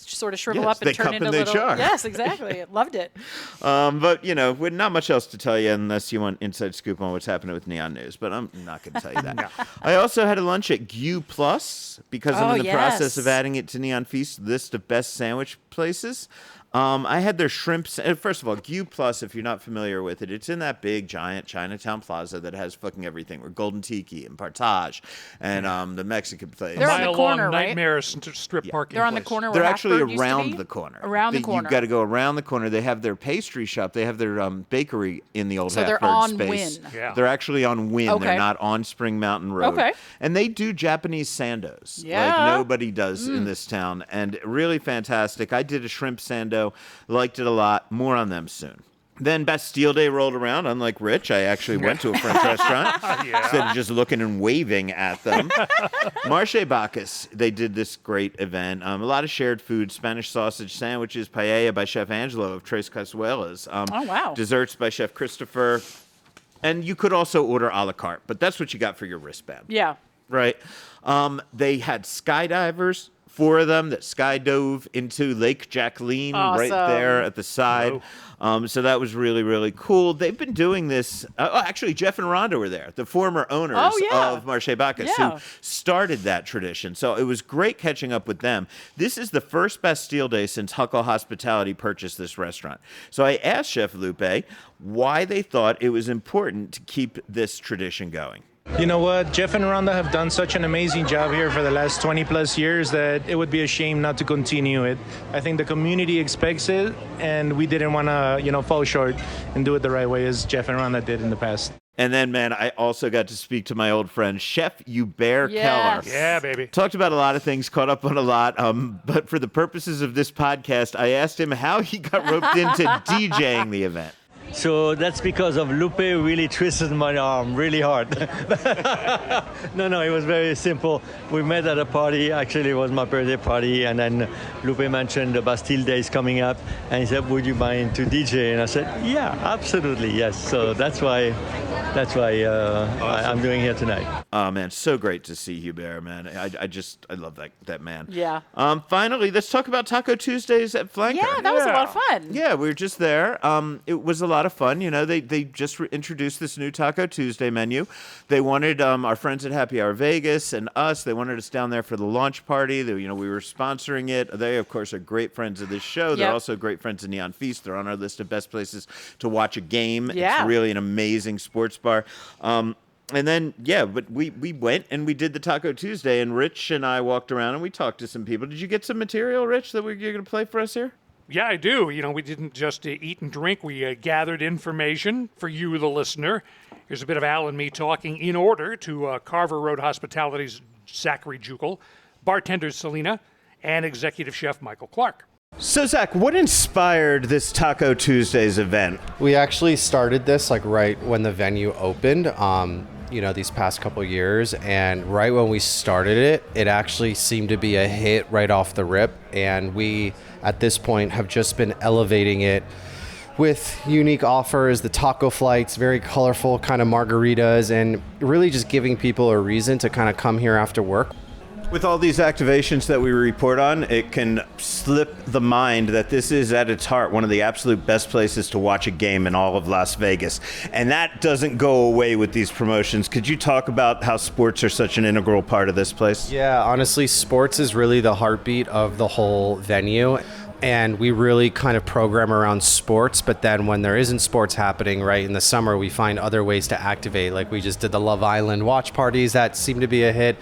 sort of shrivel Yes, up and they turn cup into and they little. char. Yes, exactly. Loved it. But, you know, with not much else to tell you unless you want inside scoop on what's happening with Neon News. But I'm not going to tell you that. No. I also had a lunch at Gu Plus because I'm in the process of yes. adding it to Neon Feast's list of best sandwich places. I had their shrimp. First of all, Gu Plus, if you're not familiar with it, it's in that big, giant Chinatown plaza that has fucking everything. Where Golden Tiki and Partage and the Mexican place. They're on the corner, mile-long right? nightmare strip parking They're on the place. corner They're where actually Halfbird used to around be? the corner. Around the corner. You've got to go around the corner. They have their pastry shop. They have their bakery in the old So they're Halfbird on space. Wynn. Yeah. They're actually on Wynn. Okay. They're not on Spring Mountain Road. Okay. And they do Japanese sandos like Yeah. nobody does in this town. And really fantastic. I did a shrimp sando. Liked it a lot. More on them soon. Then Bastille Day rolled around. Unlike Rich, I actually went to a French restaurant instead of just looking and waving at them. Marché Bacchus, they did this great event. A lot of shared food, Spanish sausage sandwiches, paella by Chef Angelo of Tres Casuelas. Oh, wow. Desserts by Chef Christopher. And you could also order a la carte, but that's what you got for your wristband. Yeah. Right. They had skydivers, 4 of them that skydove into Lake Jacqueline right Awesome. there at the side. So that was really, really cool. They've been doing this. Actually, Jeff and Rhonda were there, the former owners of Marché Bacchus, Yeah. who started that tradition. So it was great catching up with them. This is the first Bastille Day since Huckle Hospitality purchased this restaurant. So I asked Chef Lupe why they thought it was important to keep this tradition going. You know what? Jeff and Rhonda have done such an amazing job here for the last 20 plus years that it would be a shame not to continue it. I think the community expects it, and we didn't want to, fall short and do it the right way as Jeff and Rhonda did in the past. And then, man, I also got to speak to my old friend, Chef Hubert Yes. Keller. Yeah, baby. Talked about a lot of things, caught up on a lot. But for the purposes of this podcast, I asked him how he got roped into DJing the event. So that's because of Lupe really twisted my arm really hard. No, it was very simple. We met at a party. Actually, it was my birthday party. And then Lupe mentioned the Bastille Day is coming up. And he said, would you mind to DJ? And I said, yeah, absolutely, yes. So that's why I'm doing here tonight. Oh, man, so great to see Hubert, man. I love that man. Yeah. Finally, let's talk about Taco Tuesdays at Flanker. Yeah, that was a lot of fun. Yeah, we were just there. It was a lot of fun. You know, they just introduced this new Taco Tuesday menu. They wanted our friends at Happy Hour Vegas and us. They wanted us down there for the launch party. We were sponsoring it. They, of course, are great friends of this show. They're Yep. also great friends of Neon Feast. They're on our list of best places to watch a game. Yeah. It's really an amazing sports bar. And then, but we went and we did the Taco Tuesday, and Rich and I walked around and we talked to some people. Did you get some material, Rich, that you're going to play for us here? Yeah, I do. We didn't just eat and drink. We gathered information for you, the listener. Here's a bit of Al and me talking in order to Carver Road Hospitality's Zachary Jukel, bartender Selena, and executive chef Michael Clark. So, Zach, what inspired this Taco Tuesdays event? We actually started this right when the venue opened, these past couple years. And right when we started it, it actually seemed to be a hit right off the rip. And we, at this point, have just been elevating it with unique offers, the taco flights, very colorful kind of margaritas, and really just giving people a reason to kind of come here after work. With all these activations that we report on, it can slip the mind that this is, at its heart, one of the absolute best places to watch a game in all of Las Vegas. And that doesn't go away with these promotions. Could you talk about how sports are such an integral part of this place? Yeah, honestly, sports is really the heartbeat of the whole venue. and we really kind of program around sports. But then when there isn't sports happening, right, in the summer, we find other ways to activate. Like we just did the Love Island watch parties that seem to be a hit,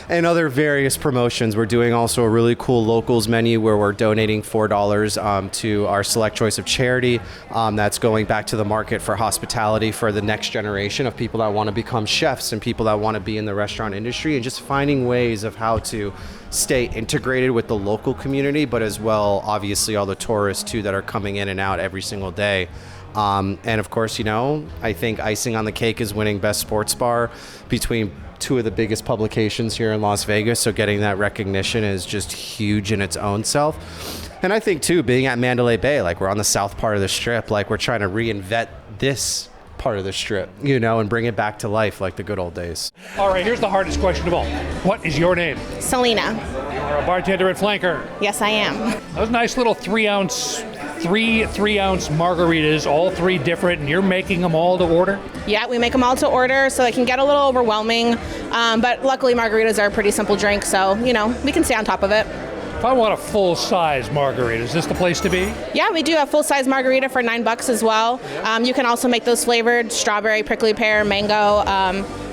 and other various promotions. We're doing also a really cool locals menu where we're donating $4 to our select choice of charity that's going back to the market for hospitality for the next generation of people that want to become chefs and people that want to be in the restaurant industry, and just finding ways of how to stay integrated with the local community, but as well, obviously, all the tourists too that are coming in and out every single day. And of course, I think icing on the cake is winning Best Sports Bar between two of the biggest publications here in Las Vegas. So getting that recognition is just huge in its own self. And I think too, being at Mandalay Bay, like we're on the south part of the strip, like we're trying to reinvent this part of the strip, and bring it back to life like the good old days. All right, here's the hardest question of all. What is your name? Selena. You're a bartender at Flanker. Yes, I am. Those nice little 3-ounce margaritas, all three different, and you're making them all to order? Yeah, we make them all to order, so it can get a little overwhelming. But luckily, margaritas are a pretty simple drink, so, we can stay on top of it. If I want a full-size margarita, is this the place to be? Yeah, we do a full-size margarita for $9 as well. You can also make those flavored strawberry, prickly pear, mango.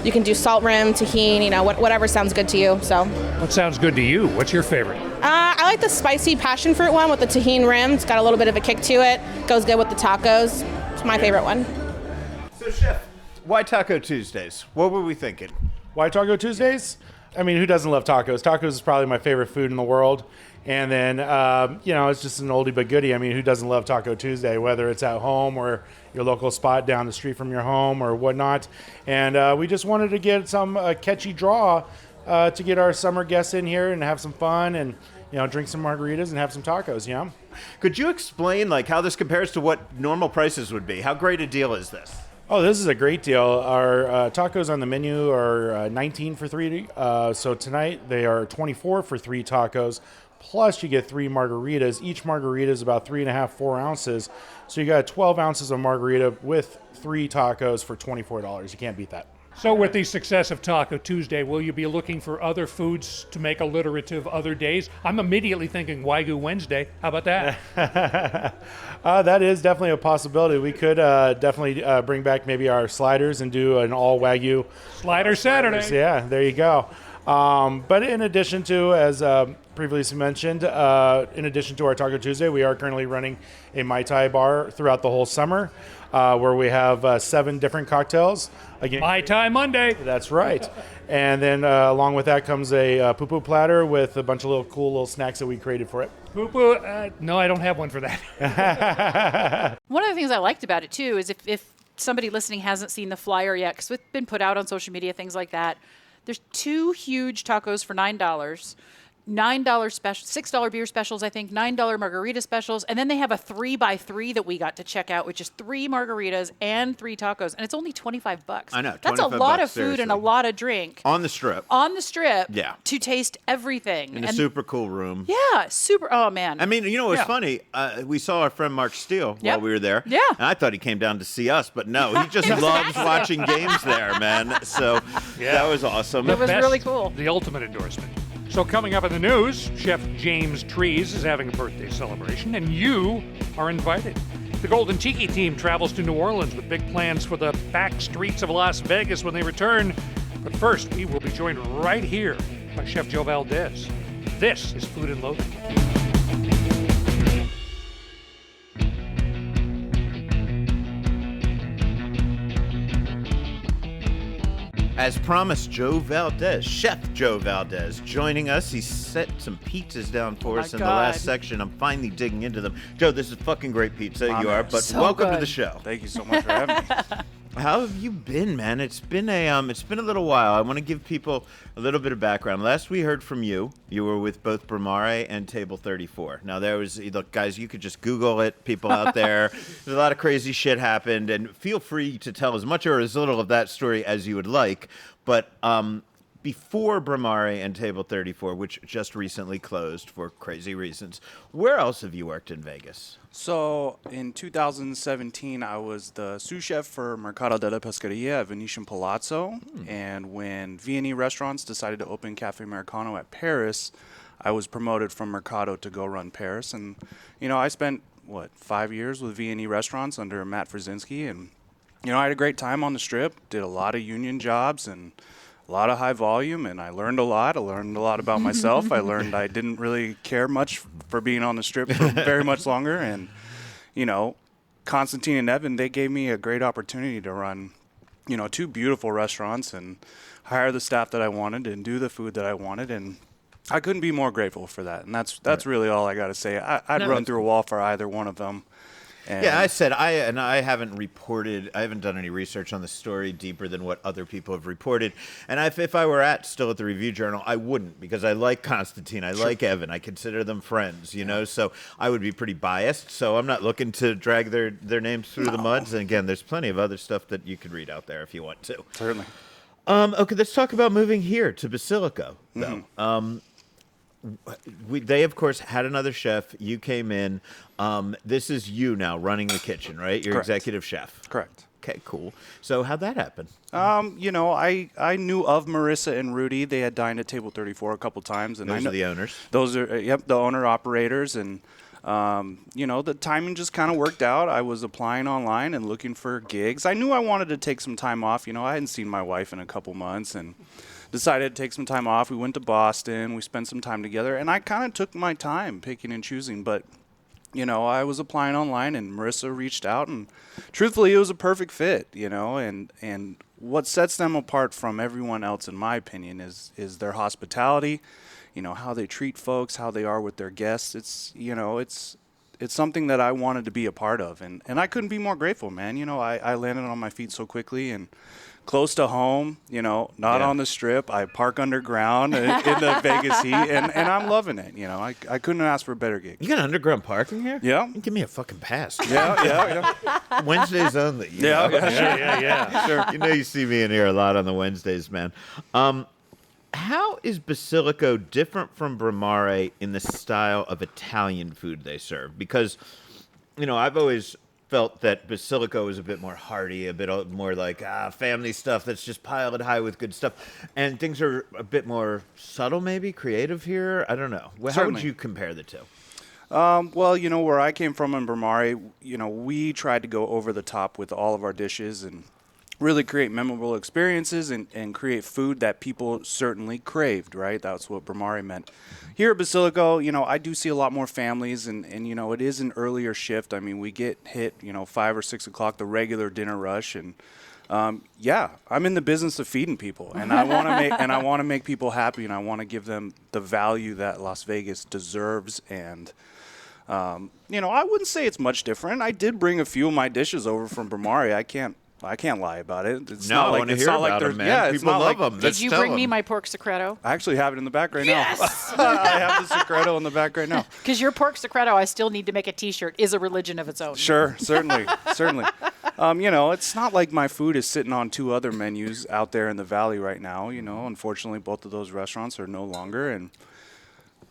You can do salt rim, tahini, whatever sounds good to you. So. What sounds good to you? What's your favorite? I like the spicy passion fruit one with the tahini rim. It's got a little bit of a kick to it. Goes good with the tacos. It's my favorite one. So, Chef, why Taco Tuesdays? What were we thinking? Why Taco Tuesdays? I mean, who doesn't love tacos? Tacos is probably my favorite food in the world. And then, it's just an oldie but goodie. I mean, who doesn't love Taco Tuesday, whether it's at home or your local spot down the street from your home or whatnot. And we just wanted to get some catchy draw to get our summer guests in here and have some fun and, drink some margaritas and have some tacos, Could you explain, how this compares to what normal prices would be? How great a deal is this? Oh, this is a great deal. Our tacos on the menu are 19 for 3. So tonight they are 24 for 3 tacos. Plus you get 3 margaritas. Each margarita is about 3.5, 4 ounces. So you got 12 ounces of margarita with 3 tacos for $24. You can't beat that. So with the success of Taco Tuesday, will you be looking for other foods to make alliterative other days? I'm immediately thinking Wagyu Wednesday. How about that? That is definitely a possibility. We could definitely bring back maybe our sliders and do an all Wagyu. Slider Saturday. Yeah, there you go. But in addition to, as previously mentioned, in addition to our Taco Tuesday, we are currently running a Mai Tai bar throughout the whole summer, where we have 7 different cocktails. Again, Mai Tai Monday. That's right. And then along with that comes a poo-poo platter with a bunch of cool little snacks that we created for it. Poo-poo? No, I don't have one for that. One of the things I liked about it, too, is if somebody listening hasn't seen the flyer yet, because it's been put out on social media, things like that, there's 2 huge tacos for $9. $9 special, $6 beer specials, I think, $9 margarita specials, and then they have a 3x3 that we got to check out, which is 3 margaritas and 3 tacos, and it's only $25. I know, that's a lot of food seriously. and a lot of drink on the strip. Yeah, to taste everything in a super cool room. Yeah, super. Oh man. I mean, it was funny. We saw our friend Mark Steele while we were there. Yeah, and I thought he came down to see us, but no, he just loves watching games there, man. So that was awesome. It was really cool. The ultimate endorsement. So coming up in the news, Chef James Trees is having a birthday celebration, and you are invited. The Golden Tiki team travels to New Orleans with big plans for the back streets of Las Vegas when they return. But first, we will be joined right here by Chef Joe Valdez. This is Food and Loathing. As promised, Joe Valdez, Chef Joe Valdez, joining us. He set some pizzas down for us in the last section. I'm finally digging into them. Joe, this is fucking great pizza. You are, but so welcome to good. the show. Thank you so much for having me. How have you been, man? It's been a little while. I want to give people a little bit of background. Last we heard from you, you were with both Bramare and Table 34. Now look, guys, you could just Google it. People out there, there's a lot of crazy shit happened, and feel free to tell as much or as little of that story as you would like. But before Bramare and Table 34, which just recently closed for crazy reasons, where else have you worked in Vegas? So in 2017, I was the sous chef for Mercado della Pescaria at Venetian Palazzo. And when V&E Restaurants decided to open Cafe Americano at Paris, I was promoted from Mercado to go run Paris. And, I spent, 5 years with V&E Restaurants under Matt Frzinski. And, I had a great time on the Strip, did a lot of union jobs and a lot of high volume, and I learned a lot. I learned a lot about myself. I learned I didn't really care much for being on the Strip for very much longer. And, Constantine and Evan, they gave me a great opportunity to run, 2 beautiful restaurants and hire the staff that I wanted and do the food that I wanted. And I couldn't be more grateful for that. And that's really all I got to say. I'd run through a wall for either one of them. And yeah, I said I haven't done any research on the story deeper than what other people have reported. And if I were still at the Review Journal, I wouldn't, because I like Constantine, I like Evan, I consider them friends, so I would be pretty biased. So I'm not looking to drag their names through the muds. And again, there's plenty of other stuff that you could read out there if you want to. Certainly. Okay, let's talk about moving here to Basillico, though. Mm-hmm. They, of course, had another chef. You came in. This is you now running the kitchen, right? You're Correct. executive chef. Correct. Okay, cool. So how'd that happen? I knew of Marissa and Rudy. They had dined at Table 34 a couple times. And Those I know are the owners. Those are, the owner-operators. And, the timing just kind of worked out. I was applying online and looking for gigs. I knew I wanted to take some time off. I hadn't seen my wife in a couple months and decided to take some time off. We went to Boston. We spent some time together. And I kind of took my time picking and choosing. But, I was applying online, and Marissa reached out. And truthfully, it was a perfect fit, And what sets them apart from everyone else, in my opinion, is their hospitality, how they treat folks, how they are with their guests. It's something that I wanted to be a part of. And I couldn't be more grateful, man. I landed on my feet so quickly and close to home, not on the Strip. I park underground in the Vegas heat, and I'm loving it. I couldn't ask for a better gig. You got underground parking here? Yeah. Give me a fucking pass. Yeah. Wednesdays only. Yeah, sure. You see me in here a lot on the Wednesdays, man. How is Basillico different from Bramare in the style of Italian food they serve? Because, I've always felt that Basillico is a bit more hearty, a bit more like family stuff that's just piled high with good stuff. And things are a bit more subtle, maybe, creative here. I don't know. How would you compare the two? Well, where I came from in Bramare, we tried to go over the top with all of our dishes and really create memorable experiences and create food that people certainly craved, right? That's what Bramare meant. Here at Basillico, I do see a lot more families, and it is an earlier shift. I mean, we get hit, 5 or 6 o'clock, the regular dinner rush, and I'm in the business of feeding people, and I want to make people happy, and I want to give them the value that Las Vegas deserves. And I wouldn't say it's much different. I did bring a few of my dishes over from Bramare. I can't lie about it. It's not like, I want to hear about them, man. Yeah, people love them. Did you bring me my pork secreto? I actually have it in the back right Yes! now. I have the secreto in the back right now. Because your pork secreto, I still need to make a T-shirt, is a religion of its own. Sure, certainly. It's not like my food is sitting on 2 other menus out there in the valley right now. Unfortunately, both of those restaurants are no longer, and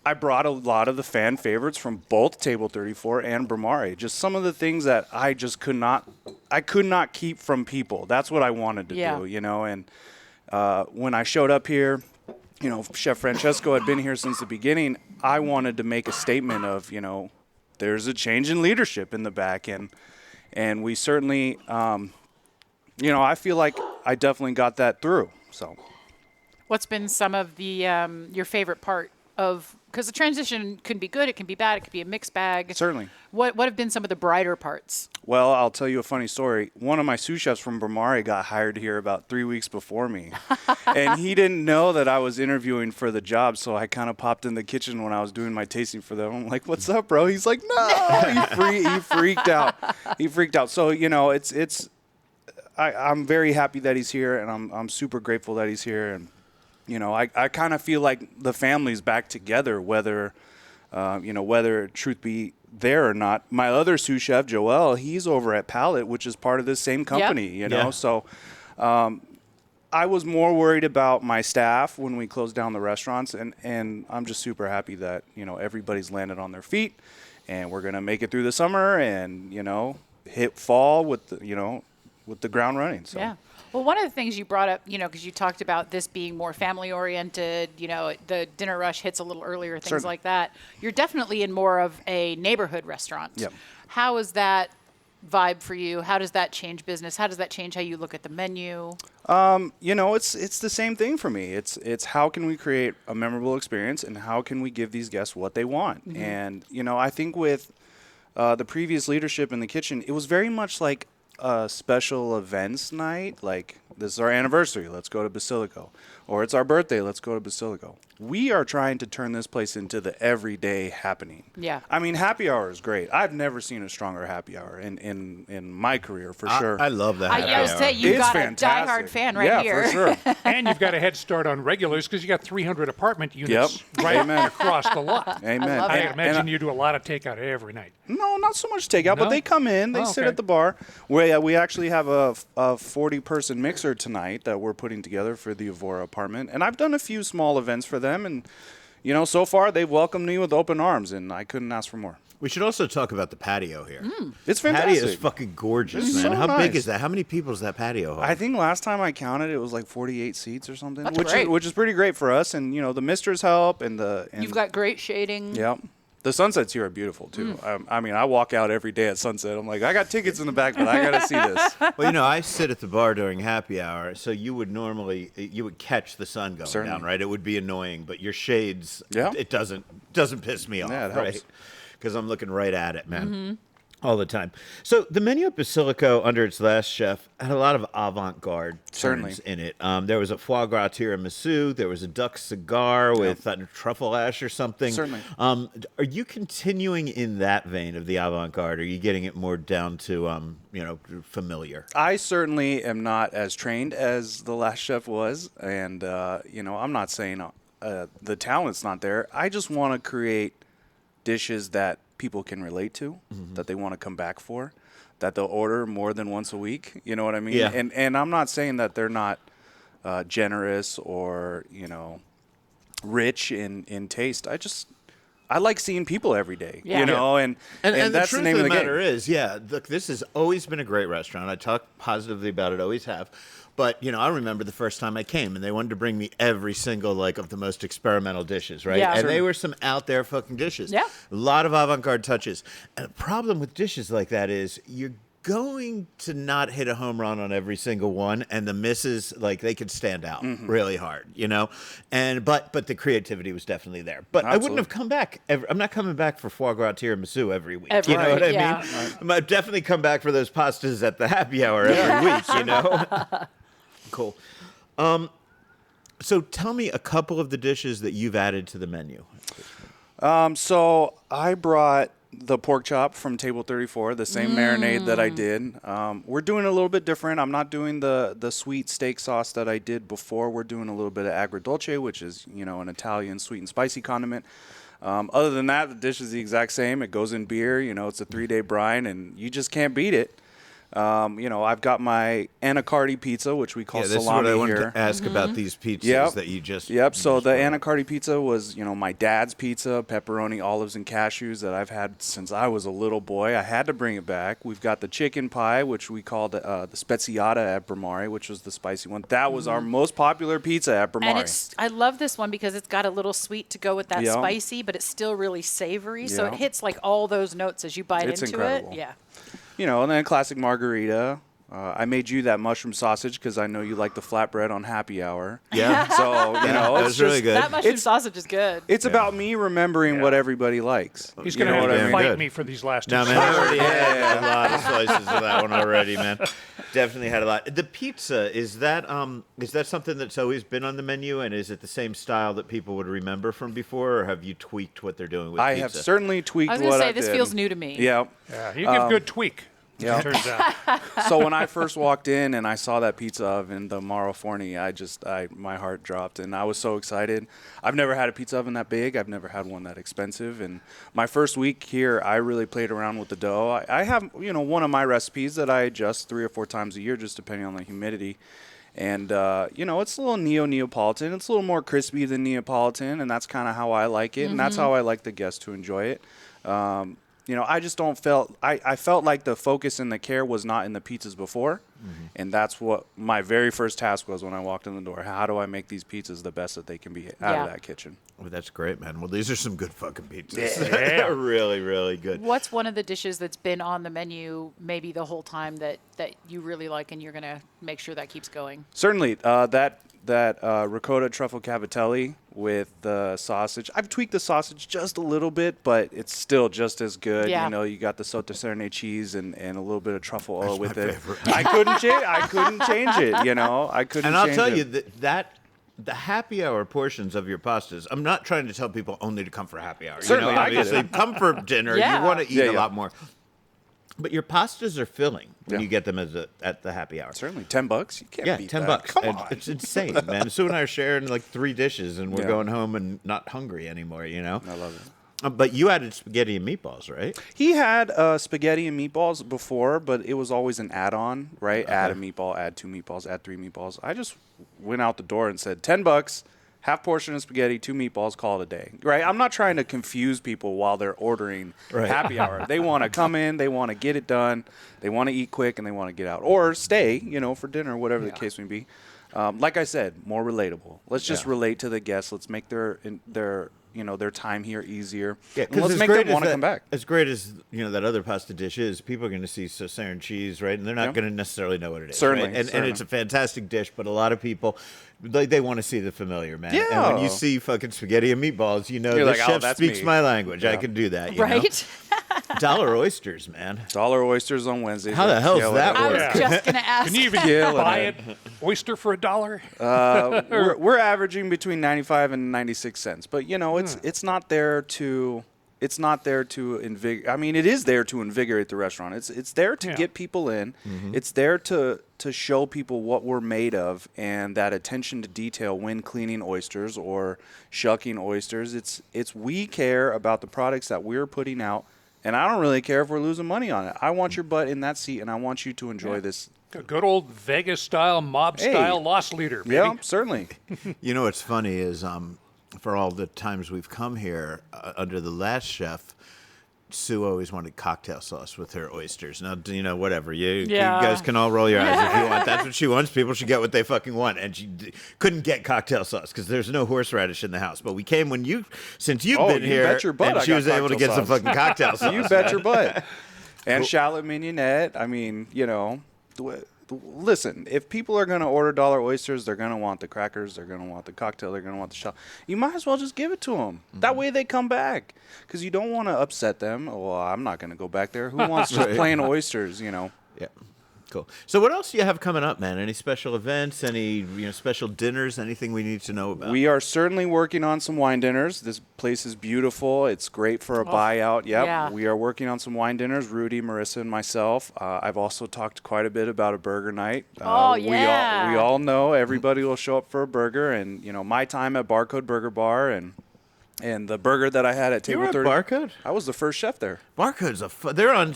I brought a lot of the fan favorites from both Table 34 and Bramare. Just some of the things that I just could not keep from people. That's what I wanted to do, And when I showed up here, Chef Francesco had been here since the beginning. I wanted to make a statement of, there's a change in leadership in the back, and we certainly, I feel like I definitely got that through. So, what's been some of the your favorite part of? Because the transition can be good, it can be bad, it could be a mixed bag. Certainly. What have been some of the brighter parts? Well, I'll tell you a funny story. One of my sous chefs from Bramare got hired here about 3 weeks before me. And he didn't know that I was interviewing for the job, so I kind of popped in the kitchen when I was doing my tasting for them. I'm like, "What's up, bro?" He's like, "No!" He freaked out. He freaked out. So, I'm very happy that he's here, and I'm super grateful that he's here. And I kind of feel like the family's back together, whether truth be there or not. My other sous chef, Joel, he's over at Palette, which is part of this same company, So I was more worried about my staff when we closed down the restaurants, and I'm just super happy that, everybody's landed on their feet, and we're going to make it through the summer and, hit fall with the ground running. So. Yeah. Well, one of the things you brought up, because you talked about this being more family oriented, the dinner rush hits a little earlier, things Certainly. like that. You're definitely in more of a neighborhood restaurant. Yep. How is that vibe for you? How does that change business? How does that change how you look at the menu? It's the same thing for me. It's how can we create a memorable experience and how can we give these guests what they want? Mm-hmm. And, I think with the previous leadership in the kitchen, it was very much like a special events night. Like, this is our anniversary, let's go to Basillico. Or it's our birthday, let's go to Basillico. We are trying to turn this place into the everyday happening. Yeah. I mean, happy hour is great. I've never seen a stronger happy hour in my career, for sure. I love that. I was say you've It's got fantastic. a diehard fan right here. Yeah, for sure. And you've got a head start on regulars because you got 300 apartment units right Amen. across the lot. Amen. love I it. imagine you do a lot of takeout every night. No, not so much takeout, No? but they come in, they Oh, sit okay. at the bar. We actually have a 40-person mixer tonight that we're putting together for the Evora Apartment, and I've done a few small events for them, and so far they've welcomed me with open arms, and I couldn't ask for more. We should also talk about the patio here. It's Patio fantastic. is fucking gorgeous, It's man. so How big nice. is that? How many people does that patio hold? I think last time I counted, it was like 48 seats or something, That's which great. is pretty great for us. And the misters help, and You've got great shading. Yep. The sunsets here are beautiful too. I walk out every day at sunset. I'm like, I got tickets in the back, but I got to see this. Well, I sit at the bar during happy hour, so you would catch the sun going Certainly. down, right? It would be annoying, but your shades, Yeah. it doesn't piss me off, Yeah, it helps. right? Because I'm looking right at it, man. All the time. So the menu at Basillico under its last chef had a lot of avant-garde Certainly. turns in it. There was a foie gras tiramisu. There was a duck cigar with truffle ash or something. Certainly. Are you continuing in that vein of the avant-garde? Or are you getting it more down to familiar? I certainly am not as trained as the last chef was, and I'm not saying the talent's not there. I just want to create dishes that people can relate to, that they want to come back for, that they'll order more than once a week. You know what I mean? Yeah. And I'm not saying that they're not generous or rich in taste. I like seeing people every day. Yeah. And And that's the truth the name of of the the matter game. is, look, this has always been a great restaurant. I talk positively about it, always have. But, I remember the first time I came, and they wanted to bring me every single, of the most experimental dishes, right? Yeah. And Sure. they were some out-there fucking dishes. Yeah. A lot of avant-garde touches. And the problem with dishes like that is you're going to not hit a home run on every single one, and the misses, they could stand out really hard, And but the creativity was definitely there. But I wouldn't have come back. I'm not coming back for foie gras tiramisu every week. You know what I yeah. mean? I'd definitely come back for those pastas at the happy hour every week, Cool. So tell me a couple of the dishes that you've added to the menu. So I brought the pork chop from Table 34, the same marinade that I did. We're doing a little bit different. I'm not doing the sweet steak sauce that I did before. We're doing a little bit of agrodolce, which is, an Italian sweet and spicy condiment. Other than that, the dish is the exact same. It goes in beer. It's a 3-day brine, and you just can't beat it. I've got my anacardi pizza, which we call This is salami what I wanted here. to ask about these pizzas Yep. that you just. Yep. you So just the brought up. anacardi pizza was, my dad's pizza, pepperoni, olives, and cashews that I've had since I was a little boy. I had to bring it back. We've got the chicken pie, which we called the speziata at Bramare, which was the spicy one. That was our most popular pizza at Bramare. And I love this one because it's got a little sweet to go with that Yeah. spicy, but it's still really savory. So Yeah. it hits all those notes as you bite It's into incredible. it. Yeah. And then classic margarita. I made you that mushroom sausage because I know you like the flatbread on happy hour. Yeah. So, that it's was really just- good. That mushroom sausage is good. It's about me remembering what everybody likes. He's You going know to what I have to mean? fight Good. me for these last two No, man, I shows. already had a lot of slices of that one already, man. Definitely had a lot. The pizza, is that something that's always been on the menu, and is it the same style that people would remember from before, or have you tweaked what they're doing with I pizza? have certainly tweaked I was what going to I say, this did. feels new to me. Yeah. Yeah, you give good tweak. Yeah. It turns out. So when I first walked in and I saw that pizza oven, the Maro Forni, my heart dropped, and I was so excited. I've never had a pizza oven that big. I've never had one that expensive. And my first week here, I really played around with the dough. I have, one of my recipes that I adjust 3 or 4 times a year, just depending on the humidity. And, it's a little Neapolitan. It's a little more crispy than Neapolitan, and that's kind of how I like it, and that's how I like the guests to enjoy it. I just I felt like the focus and the care was not in the pizzas before. And that's what my very first task was when I walked in the door. How do I make these pizzas the best that they can be out of that kitchen? Well, that's great, man. Well, these are some good fucking pizzas. They're really, really good. What's one of the dishes that's been on the menu maybe the whole time that you really like and you're going to make sure that keeps going? Certainly, that ricotta truffle cavatelli with the sausage. I've tweaked the sausage just a little bit, but it's still just as good. Yeah. You know, you got the Saute Cerne cheese and a little bit of truffle oil with it. I couldn't change it. You know, I couldn't. And I'll change tell it. you that the happy hour portions of your pastas. I'm not trying to tell people only to come for happy hour. Certainly, you know, I get obviously, it. come for dinner. Yeah. You want to eat Yeah. a lot more. But your pastas are filling when Yeah. you get them at the happy hour. Certainly, $10. You can't beat that. $10. Come And on. it's insane, man. Sue and I are sharing like 3 dishes, and we're Yeah. going home and not hungry anymore. You know. I love it. But you added spaghetti and meatballs, right? He had spaghetti and meatballs before, but it was always an add-on, right? Add a meatball, add 2 meatballs, add 3 meatballs. I just went out the door and said, $10, half portion of spaghetti, 2 meatballs, call it a day, right? I'm not trying to confuse people while they're ordering happy hour. They want to come in, they want to get it done, they want to eat quick, and they want to get out. Or stay, you know, for dinner, whatever the case may be. Like I said, more relatable. Let's just relate to the guests. Let's make their time here easier. Yeah, And let's make them want to come back. As great as that other pasta dish is, people are going to see Sauternes cheese, right? And they're not going to necessarily know what it is. Certainly, right? And it's a fantastic dish, but a lot of people they want to see the familiar, man. Yeah. And when you see fucking spaghetti and meatballs, you know You're the like, oh, chef that's speaks me. my language. Yeah. I can do that. You Right? know? Dollar oysters, man. Dollar oysters on Wednesdays. How the hell's Killing that it. I work? was just going to ask. Can you even Killing buy it. it oyster for $1? We're averaging between 95 and 96 cents, but you know it's not there to invigorate. I mean, it is there to invigorate the restaurant. It's there to get people in. It's there to show people what we're made of and that attention to detail when cleaning oysters or shucking oysters. It's we care about the products that we're putting out, and I don't really care if we're losing money on it. I want your butt in that seat, and I want you to enjoy this. A good old Vegas style, mob style loss leader, baby. Yeah, certainly. You know what's funny is for all the times we've come here under the last chef, Sue always wanted cocktail sauce with her oysters. Now, whatever. You guys can all roll your eyes if you want. That's what she wants. People should get what they fucking want. And she couldn't get cocktail sauce because there's no horseradish in the house. But we came since you've been you here, bet your butt and I she got was able to cocktail get some sauce. fucking cocktail sauce. You bet your butt. And shallot mignonette. I mean, listen, if people are going to order dollar oysters, they're going to want the crackers, they're going to want the cocktail, they're going to want the shallot. You might as well just give it to them. That way they come back. Because you don't want to upset them. Well, I'm not going to go back there. Who wants just plain oysters, Yeah. Cool. So what else do you have coming up, man? Any special events? Any special dinners? Anything we need to know about? We are certainly working on some wine dinners. This place is beautiful. It's great for a buyout. Yep. Yeah. We are working on some wine dinners, Rudy, Marissa, and myself. I've also talked quite a bit about a burger night. Yeah. We all know everybody will show up for a burger. And, my time at Barcode Burger Bar and the burger that I had at You Table were at 30. Barcode? I was the first chef there. Barcode's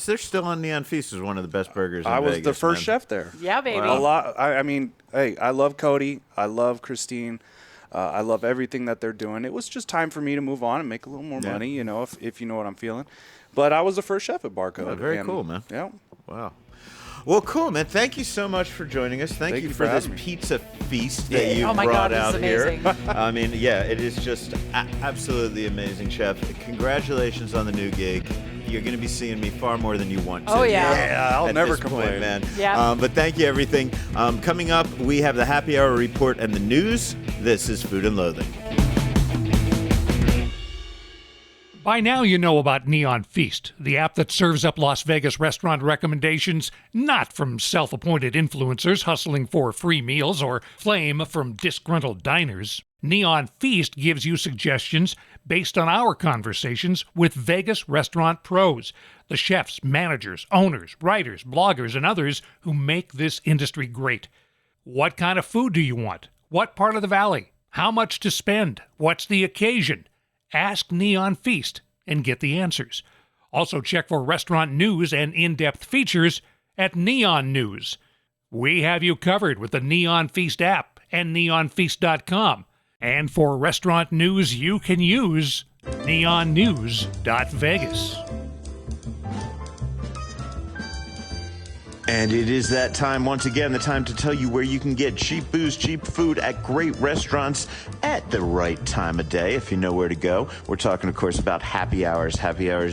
they're still on Neon Feast as one of the best burgers in I was Vegas, the first man. chef there. Yeah, baby. A lot. I mean, hey, I love Cody. I love Christine. I love everything that they're doing. It was just time for me to move on and make a little more money, if you know what I'm feeling. But I was the first chef at Barcode. Oh, very cool, man. Yeah. Wow. Well, cool, man. Thank you so much for joining us. Thank you you for for this having me. pizza feast that you Oh my brought God, this is out here. amazing. I mean, it is just absolutely amazing, Chef. Congratulations on the new gig. You're going to be seeing me far more than you want to. Oh, yeah. Yeah, I'll At never this point, complain. man. Yeah. But thank you, everything. Coming up, we have the Happy Hour Report and the news. This is Food and Loathing. By now you know about Neon Feast, the app that serves up Las Vegas restaurant recommendations, not from self-appointed influencers hustling for free meals or flame from disgruntled diners. Neon Feast gives you suggestions based on our conversations with Vegas restaurant pros, the chefs, managers, owners, writers, bloggers, and others who make this industry great. What kind of food do you want? What part of the valley? How much to spend? What's the occasion? Ask Neon Feast and get the answers. Also check for restaurant news and in-depth features at Neon News. We have you covered with the Neon Feast app and neonfeast.com. And for restaurant news you can use, neonnews.vegas. And it is that time, once again, the time to tell you where you can get cheap booze, cheap food at great restaurants at the right time of day, if you know where to go. We're talking, of course, about happy hours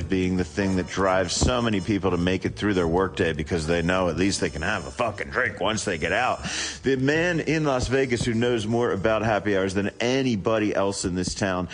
being the thing that drives so many people to make it through their workday because they know at least they can have a fucking drink once they get out. The man in Las Vegas who knows more about happy hours than anybody else in this town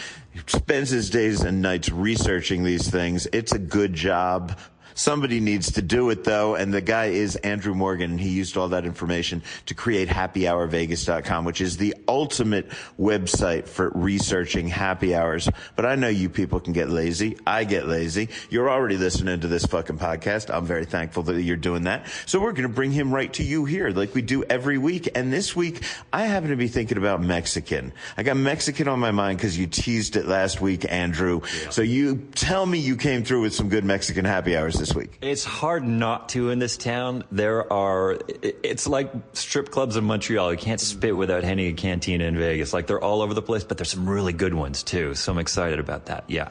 spends his days and nights researching these things. It's a good job. Somebody needs to do it, though, and the guy is Andrew Morgan, and he used all that information to create happyhourvegas.com, which is the ultimate website for researching happy hours. But I know you people can get lazy. I get lazy. You're already listening to this fucking podcast. I'm very thankful that you're doing that. So we're going to bring him right to you here like we do every week. And this week, I happen to be thinking about Mexican. I got Mexican on my mind because you teased it last week, Andrew. Yeah. So you tell me you came through with some good Mexican happy hours this week. It's hard not to in this town. It's like strip clubs in Montreal. You can't spit without hitting a cantina in Vegas. Like, they're all over the place, but there's some really good ones too. So I'm excited about that. Yeah.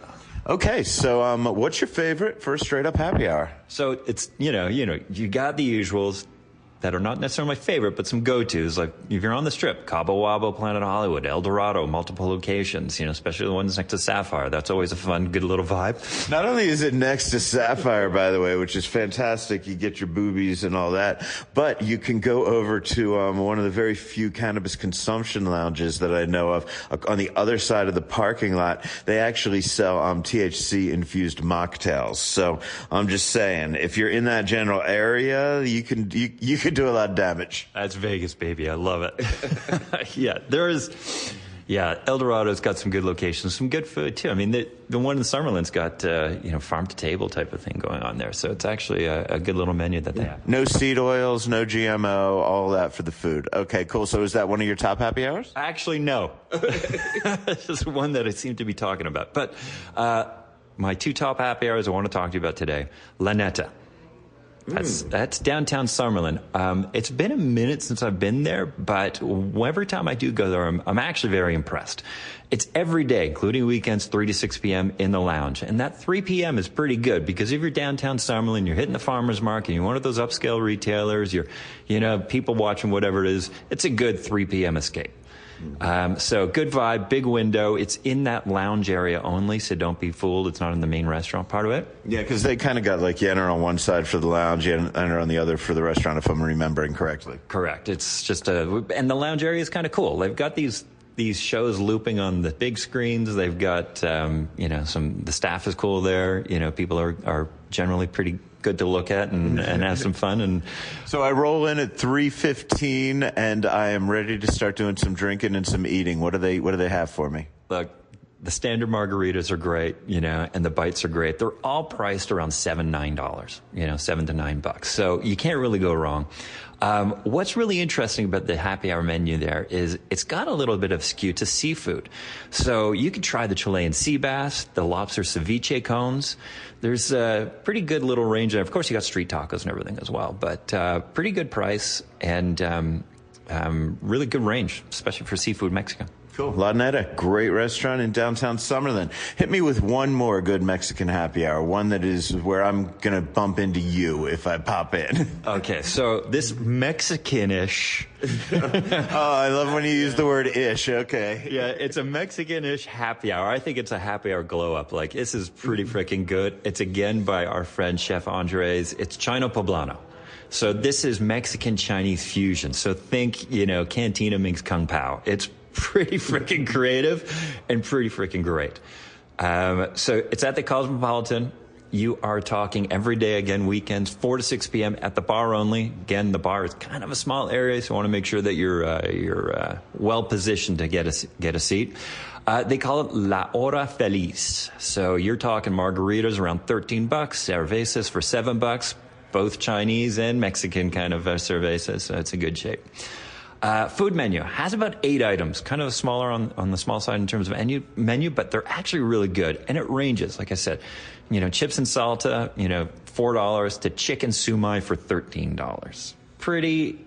Okay, so what's your favorite for a straight up happy hour? So it's, you got the usuals that are not necessarily my favorite, but some go-tos. Like, if you're on the Strip, Cabo Wabo, Planet Hollywood, El Dorado, multiple locations, especially the ones next to Sapphire. That's always a fun, good little vibe. Not only is it next to Sapphire, by the way, which is fantastic, you get your boobies and all that, but you can go over to one of the very few cannabis consumption lounges that I know of. On the other side of the parking lot, they actually sell THC-infused mocktails. So I'm just saying, if you're in that general area, you can do a lot of damage. That's Vegas, baby. I love it. Yeah, El Dorado's got some good locations, some good food too. I mean, the one in Summerlin's got farm to table type of thing going on there. So it's actually a good little menu that they have. No seed oils, no GMO, all that for the food. Okay, cool. So is that one of your top happy hours? Actually, no. It's just one that I seem to be talking about. But my two top happy hours I want to talk to you about today. La Neta. That's downtown Summerlin. It's been a minute since I've been there, but every time I do go there, I'm actually very impressed. It's every day, including weekends, 3 to 6 p.m. in the lounge. And that 3 p.m. is pretty good because if you're downtown Summerlin, you're hitting the farmer's market, you're one of those upscale retailers, you're people watching whatever it is, it's a good 3 p.m. escape. So good vibe, big window. It's in that lounge area only, so don't be fooled. It's not in the main restaurant part of it. Yeah, because they kind of got you enter on one side for the lounge, you enter on the other for the restaurant, if I'm remembering correctly. Correct. It's just and the lounge area is kind of cool. They've got these shows looping on the big screens. They've got, the staff is cool there. People are generally pretty good to look at and have some fun. And so I roll in at 3:15 and I am ready to start doing some drinking and some eating. What do they have for me? Look, the standard margaritas are great, and the bites are great. They're all priced around $7-9, $7 to $9. So you can't really go wrong. What's really interesting about the happy hour menu there is it's got a little bit of skew to seafood. So you can try the Chilean sea bass, the lobster ceviche cones. There's a pretty good little range. And of course, you got street tacos and everything as well, but pretty good price and really good range, especially for seafood Mexican. Cool. La Neta, great restaurant in downtown Summerlin. Hit me with one more good Mexican happy hour, one that is where I'm going to bump into you if I pop in. Okay, so this Mexican-ish. Oh, I love when you use the word ish. Okay. Yeah, it's a Mexican-ish happy hour. I think it's a happy hour glow up. Like, this is pretty freaking good. It's again by our friend Chef Andres. It's Chino Poblano. So this is Mexican-Chinese fusion. So think, Cantina means Kung Pao. It's pretty freaking creative and pretty freaking great. So it's at the Cosmopolitan. You are talking every day, again, weekends, 4 to 6 p.m. at the bar only. Again, the bar is kind of a small area, so I want to make sure that you're well positioned to get a seat. They call it La Hora Feliz. So you're talking margaritas around $13, cervezas for $7, both Chinese and Mexican kind of cervezas, so it's a good shape. Food menu has about 8 items, kind of smaller on the small side in terms of menu, but they're actually really good. And it ranges, like I said, chips and salsa, $4 to chicken sumai for $13. Pretty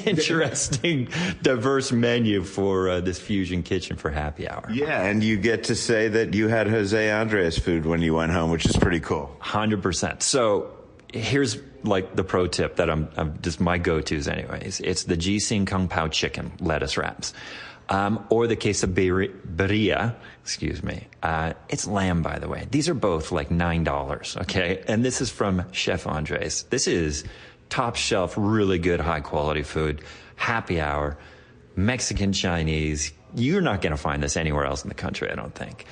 interesting, diverse menu for this fusion kitchen for happy hour. Yeah, and you get to say that you had Jose Andres food when you went home, which is pretty cool. 100%. So here's like the pro tip that I'm just my go-tos anyways. It's the Jising Kung Pao chicken lettuce wraps. Or the quesadilla, excuse me. It's lamb, by the way. These are both like $9, okay? And this is from Chef Andres. This is top shelf, really good, high quality food. Happy hour, Mexican, Chinese. You're not going to find this anywhere else in the country, I don't think.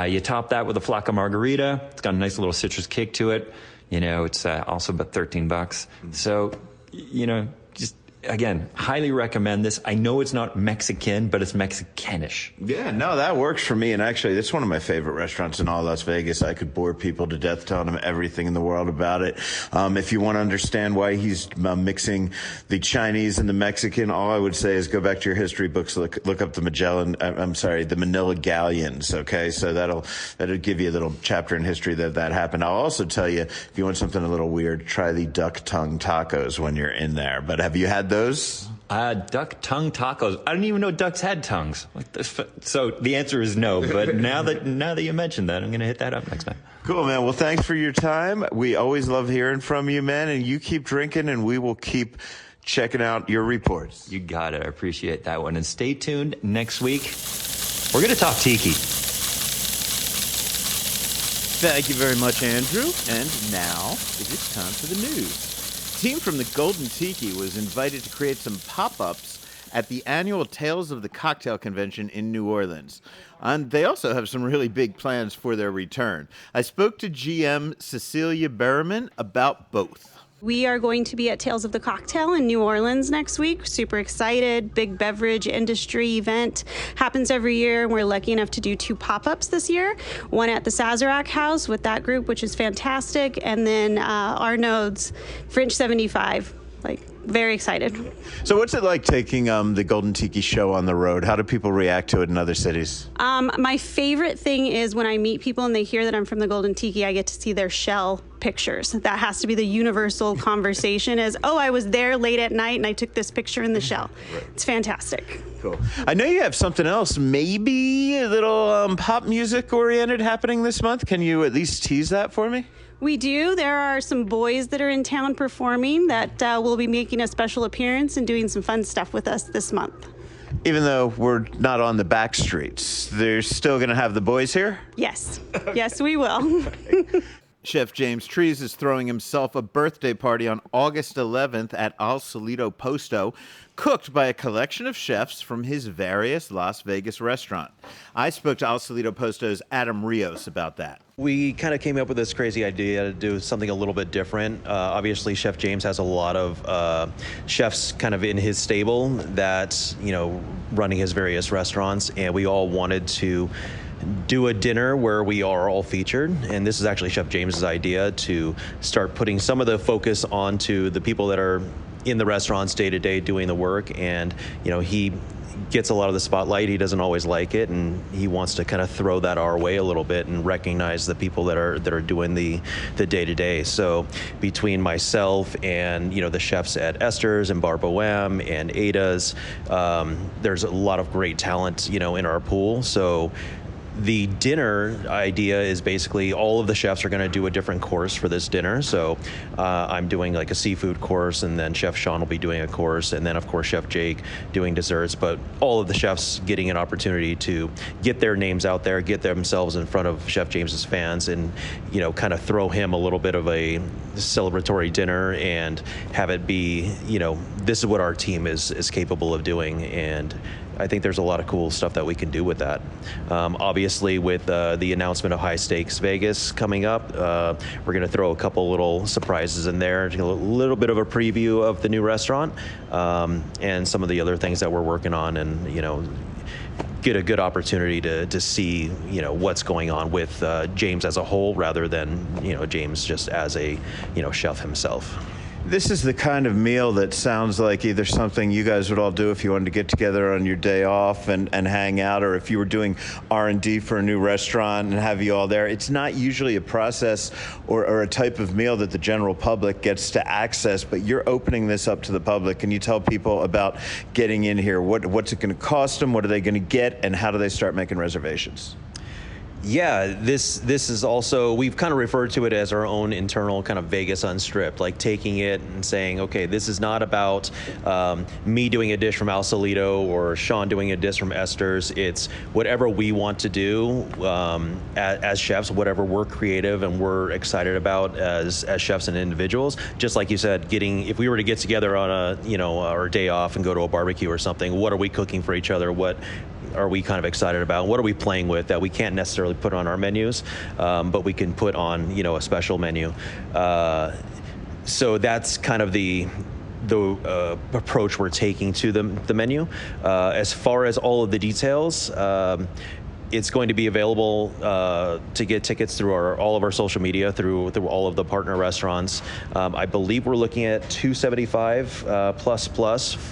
You top that with a flaca margarita. It's got a nice little citrus kick to it. You know, it's also about $13. So, you know, just, again, highly recommend this. I know it's not Mexican, but it's Mexicanish. Yeah, no, that works for me. And actually, it's one of my favorite restaurants in all Las Vegas. I could bore people to death telling them everything in the world about it. If you want to understand why he's mixing the Chinese and the Mexican, all I would say is go back to your history books, look up the the Manila Galleons, okay? So that'll give you a little chapter in history that happened. I'll also tell you, if you want something a little weird, try the duck tongue tacos when you're in there. But have you had those? Duck tongue tacos. I didn't even know ducks had tongues. So the answer is no. But now that you mentioned that, I'm going to hit that up next time. Cool, man. Well, thanks for your time. We always love hearing from you, man. And you keep drinking, and we will keep checking out your reports. You got it. I appreciate that one. And stay tuned next week. We're going to talk tiki. Thank you very much, Andrew. And now it is time for the news. The team from the Golden Tiki was invited to create some pop-ups at the annual Tales of the Cocktail Convention in New Orleans. And they also have some really big plans for their return. I spoke to GM Cecilia Berriman about both. We are going to be at Tales of the Cocktail in New Orleans next week. Super excited. Big beverage industry event. Happens every year, and we're lucky enough to do 2 pop-ups this year. One at the Sazerac House with that group, which is fantastic, and then Arnaud's French 75. Very excited. So what's it like taking the Golden Tiki show on the road? How do people react to it in other cities? My favorite thing is when I meet people and they hear that I'm from the Golden Tiki, I get to see their shell pictures. That has to be the universal conversation is, oh, I was there late at night and I took this picture in the shell. Right. It's fantastic. Cool. I know you have something else, maybe a little pop music oriented happening this month. Can you at least tease that for me? We do. There are some boys that are in town performing that will be making a special appearance and doing some fun stuff with us this month. Even though we're not on the back streets, they're still going to have the boys here? Yes. Yes, we will. Chef James Trees is throwing himself a birthday party on August 11th at Al Solito Posto, cooked by a collection of chefs from his various Las Vegas restaurant. I spoke to Al Solito Posto's Adam Rios about that. We kind of came up with this crazy idea to do something a little bit different. Obviously, Chef James has a lot of chefs kind of in his stable that, running his various restaurants, and we all wanted to do a dinner where we are all featured. And this is actually Chef James's idea to start putting some of the focus onto the people that are in the restaurants day to day doing the work. And, he gets a lot of the spotlight. He doesn't always like it, and he wants to kind of throw that our way a little bit and recognize the people that are doing the day to day. So between myself and the chefs at Esther's and Bar Bohème and Ada's, there's a lot of great talent in our pool. So the dinner idea is basically all of the chefs are going to do a different course for this dinner. So I'm doing like a seafood course, and then Chef Sean will be doing a course, and then of course Chef Jake doing desserts. But all of the chefs getting an opportunity to get their names out there, get themselves in front of Chef James's fans, and kind of throw him a little bit of a celebratory dinner and have it be this is what our team is capable of doing. And I think there's a lot of cool stuff that we can do with that. Obviously, with the announcement of High Stakes Vegas coming up, we're going to throw a couple little surprises in there, a little bit of a preview of the new restaurant, and some of the other things that we're working on, and get a good opportunity to see what's going on with James as a whole, rather than James just as a chef himself. This is the kind of meal that sounds like either something you guys would all do if you wanted to get together on your day off and hang out, or if you were doing R&D for a new restaurant and have you all there. It's not usually a process or a type of meal that the general public gets to access, but you're opening this up to the public. Can you tell people about getting in here? What's it going to cost them? What are they going to get? And how do they start making reservations? Yeah, this is also, we've kind of referred to it as our own internal kind of Vegas Unstripped, like taking it and saying, okay, this is not about me doing a dish from Basillico or Sean doing a dish from Esther's. It's whatever we want to do as chefs, whatever we're creative and we're excited about as chefs and individuals. Just like you said, if we were to get together on our day off and go to a barbecue or something, what are we cooking for each other? What are we kind of excited about? What are we playing with that we can't necessarily put on our menus, but we can put on, a special menu? So that's kind of the approach we're taking to the menu. As far as all of the details, it's going to be available to get tickets through all of our social media, through all of the partner restaurants. I believe we're looking at $275 plus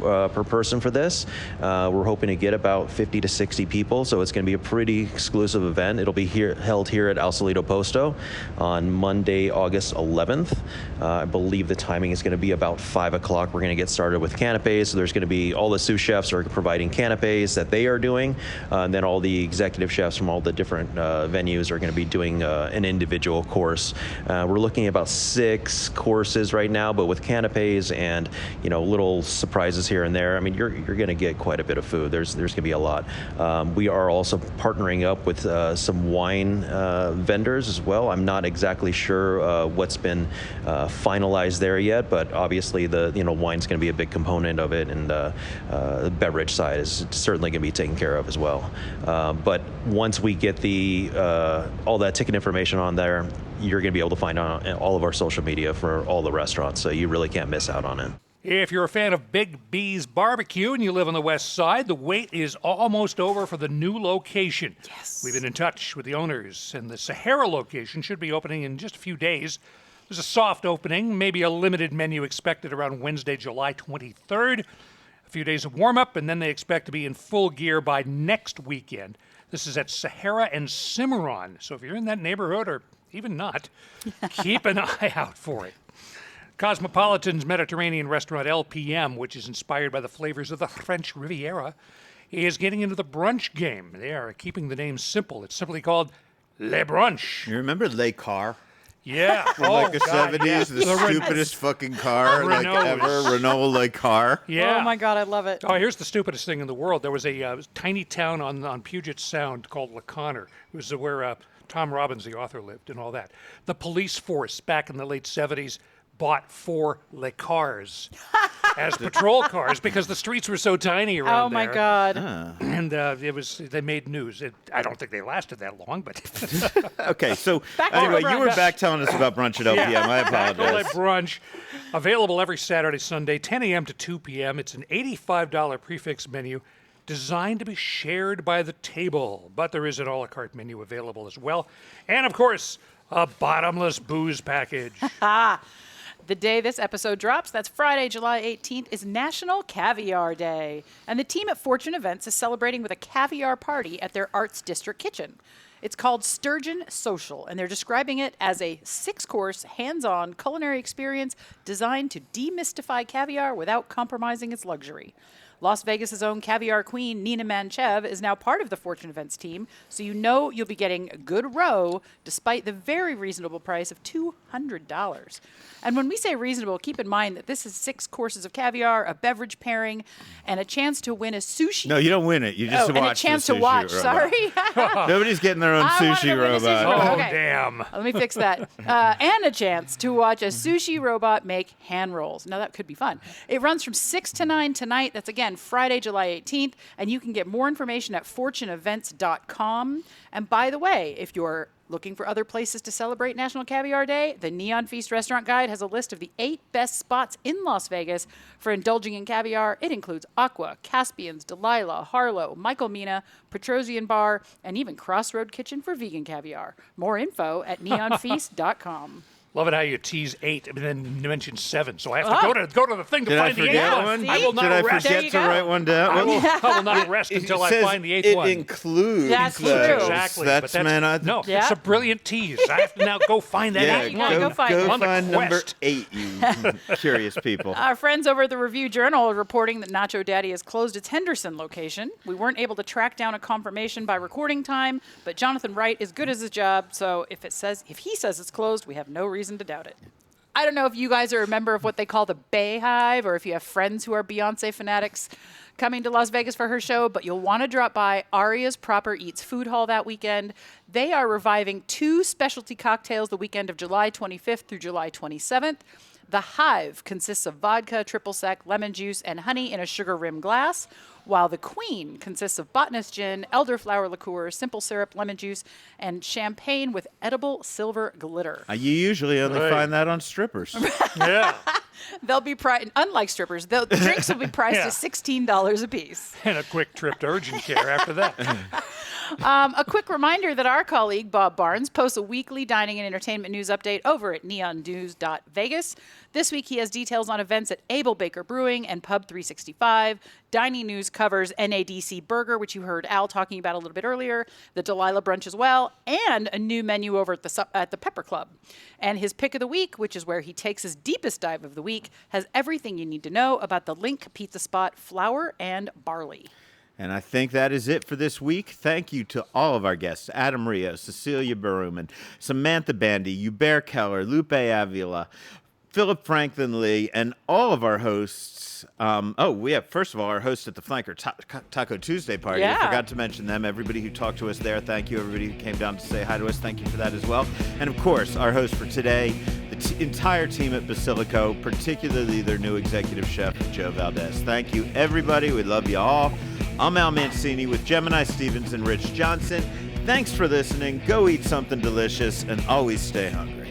per person for this. We're hoping to get about 50 to 60 people, so it's going to be a pretty exclusive event. It'll be held here at Basillico Posto on Monday, August 11th. I believe the timing is going to be about 5 o'clock. We're going to get started with canapes. So there's going to be all the sous chefs are providing canapes that they are doing, and then all the executive chefs from all the different venues are going to be doing an individual course. We're looking at about 6 courses right now, but with canapes and little surprises here and there. I mean, you're going to get quite a bit of food. There's going to be a lot. We are also partnering up with some wine vendors as well. I'm not exactly sure what's been finalized there yet, but obviously the wine's going to be a big component of it, and the beverage side is certainly going to be taken care of as well. But once we get all that ticket information on there, you're going to be able to find on all of our social media for all the restaurants, so you really can't miss out on it. If you're a fan of Big B's Barbecue and you live on the west side, the wait is almost over for the new location. Yes. We've been in touch with the owners, and the Sahara location should be opening in just a few days. There's a soft opening, maybe a limited menu expected around Wednesday, July 23rd. A few days of warm-up, and then they expect to be in full gear by next weekend. This is at Sahara and Cimarron, so if you're in that neighborhood, or even not, keep an eye out for it. Cosmopolitan's Mediterranean restaurant LPM, which is inspired by the flavors of the French Riviera, is getting into the brunch game. They are keeping the name simple. It's simply called Le Brunch. You remember Le Car? Yeah. From the 70s, yeah. the stupidest fucking car ever, Renault Le Car. Yeah. Oh my God, I love it. Oh, here's the stupidest thing in the world. There was a tiny town on Puget Sound called LaConner. It was where Tom Robbins, the author, lived and all that. The police force back in the late 70s bought 4 Le Cars as patrol cars because the streets were so tiny around there. Oh my God. And they made news. I don't think they lasted that long, but Okay, so anyway, you were back telling us about brunch at LPM. Yeah. I apologize. Brunch, available every Saturday, Sunday, 10 a.m. to 2 p.m. It's an $85 prefix menu designed to be shared by the table, but there is an a la carte menu available as well. And, of course, a bottomless booze package. The day this episode drops, that's Friday, July 18th, is National Caviar Day. And the team at Fortune Events is celebrating with a caviar party at their Arts District kitchen. It's called Sturgeon Social, and they're describing it as a 6-course, hands-on culinary experience designed to demystify caviar without compromising its luxury. Las Vegas' own caviar queen, Nina Manchev, is now part of the Fortune Events team, so you'll be getting a good row despite the very reasonable price of $200. And when we say reasonable, keep in mind that this is 6 courses of caviar, a beverage pairing, and a chance to win a sushi. No, you don't win it. You just watch. And a chance the to sushi watch. robot. Sorry. Nobody's getting their own sushi robot. Oh, Okay. damn. Let me fix that. And a chance to watch a sushi robot make hand rolls. Now, that could be fun. It runs from 6 to 9 tonight. That's, again, Friday, July 18th. And you can get more information at fortuneevents.com. And by the way, if you're looking for other places to celebrate National Caviar Day, the Neon Feast Restaurant Guide has a list of the 8 best spots in Las Vegas for indulging in caviar. It includes Aqua, Caspian's, Delilah, Harlow, Michael Mina, Petrosian Bar, and even Crossroad Kitchen for vegan caviar. More info at neonfeast.com. Love it how you tease 8 and then you mention 7. So I have to go to the thing to Did find I the forget 8th one? I will not Did I rest. forget to write one down? I will not rest until I says find the 8th it one. includes. That's true. those. Exactly. That's but man. no, Yeah. it's a brilliant tease. I have to now go find that Yeah, 8th you gotta one. go find it. On the find number quest. 8, you curious people. Our friends over at the Review Journal are reporting that Nacho Daddy has closed its Henderson location. We weren't able to track down a confirmation by recording time, but Jonathan Wright is good at his job, so if he says it's closed, we have no reason to doubt it. I don't know if you guys are a member of what they call the Bay Hive, or if you have friends who are Beyonce fanatics coming to Las Vegas for her show, but you'll want to drop by Aria's Proper Eats Food Hall that weekend. They are reviving 2 specialty cocktails the weekend of July 25th through July 27th. The Hive consists of vodka, triple sec, lemon juice, and honey in a sugar-rimmed glass, while the Queen consists of botanist gin, elderflower liqueur, simple syrup, lemon juice, and champagne with edible silver glitter. You usually only find that on strippers. Yeah. They'll be unlike strippers, the drinks will be priced Yeah. at $16 a piece. And a quick trip to urgent care after that. A quick reminder that our colleague Bob Barnes posts a weekly dining and entertainment news update over at neonnews.vegas. This week he has details on events at Abel Baker Brewing and Pub 365. Dining News covers NADC Burger, which you heard Al talking about a little bit earlier, the Delilah Brunch as well, and a new menu over at the Pepper Club. And his pick of the week, which is where he takes his deepest dive of the week, has everything you need to know about the Link Pizza Spot flour and barley. And I think that is it for this week. Thank you to all of our guests, Adam Rio, Cecilia Baruman, Samantha Bandy, Hubert Keller, Lupe Avila, Philip Franklin Lee, and all of our hosts. We have, first of all, our hosts at the Flanker Taco Tuesday party. Yeah. I forgot to mention them. Everybody who talked to us there, thank you. Everybody who came down to say hi to us, thank you for that as well. And, of course, our host for today, the entire team at Basillico, particularly their new executive chef, Joe Valdez. Thank you, everybody. We love you all. I'm Al Mancini with Gemini Stevens and Rich Johnson. Thanks for listening. Go eat something delicious and always stay hungry.